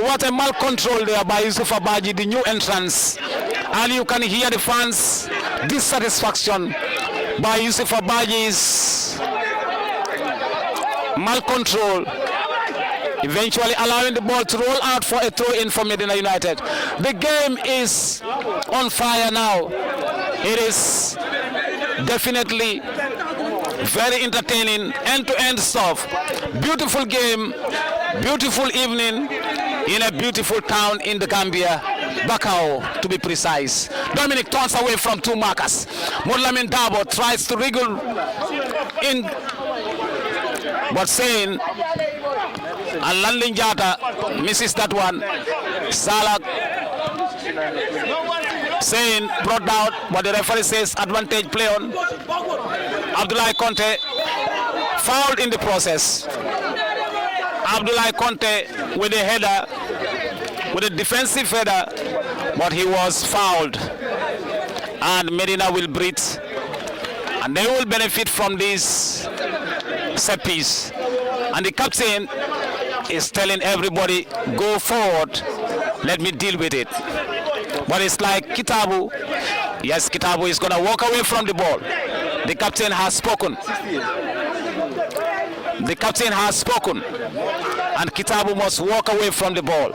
What a mal control there by Yusuf Abaji, the new entrance. And you can hear the fans' dissatisfaction by Yusuf Abaji's mal control, eventually allowing the ball to roll out for a throw-in for Medina United. The game is on fire now. It is definitely very entertaining, end-to-end stuff. Beautiful game, beautiful evening in a beautiful town in the Gambia, Bakau to be precise. Dominic turns away from 2 markers. Molamin Dabo tries to wriggle in, but saying, and Landing Jata misses that one. Salah saying brought down, but the referee says advantage play on. Abdoulaye Conte fouled in the process. Abdoulaye Conte with a header, with a defensive header, but he was fouled. And Medina will breathe, and they will benefit from this set piece. And the captain is telling everybody, go forward, let me deal with it. But it's like Kitabu. Yes, Kitabu is going to walk away from the ball. The captain has spoken. The captain has spoken. And Kitabu must walk away from the ball.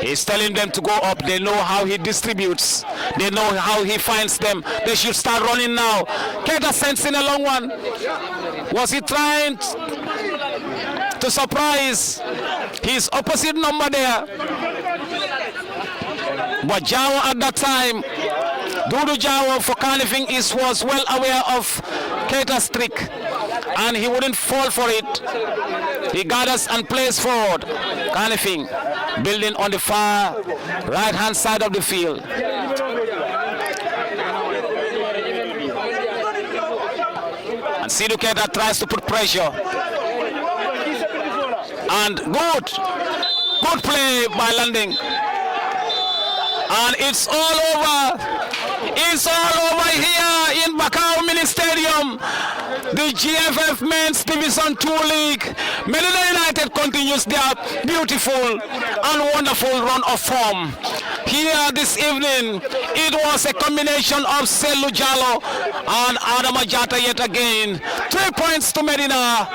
He's telling them to go up. They know how he distributes. They know how he finds them. They should start running now. Keita sends in a long one. Was he trying to surprise his opposite number there? But Jawo at that time, Dudu Jawo for Kanifing was well aware of Keita's trick, and he wouldn't fall for it. He gathers and plays forward. Kanifing building on the far right hand side of the field. And Sidhu Keita tries to put pressure. And good play by Landing. And it's all over. It's all over here in Bakau Mini Stadium. The GFF Men's Division 2 League. Medina United continues their beautiful and wonderful run of form. Here this evening, it was a combination of Selu Jallo and Adama Jata yet again. 3 points to Medina,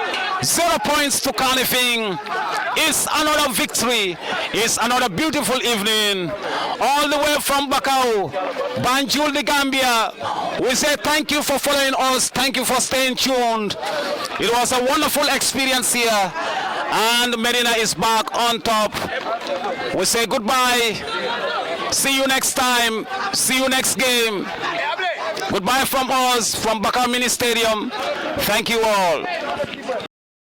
0 points to Kanifing. It's another victory. It's another beautiful evening. All the way from Bakau, Banjul, the Gambia. We say thank you for following us. Thank you for staying tuned. It was a wonderful experience here. And Medina is back on top. We say goodbye. See you next time. See you next game. Goodbye from us, from Bakau Mini Stadium. Thank you all.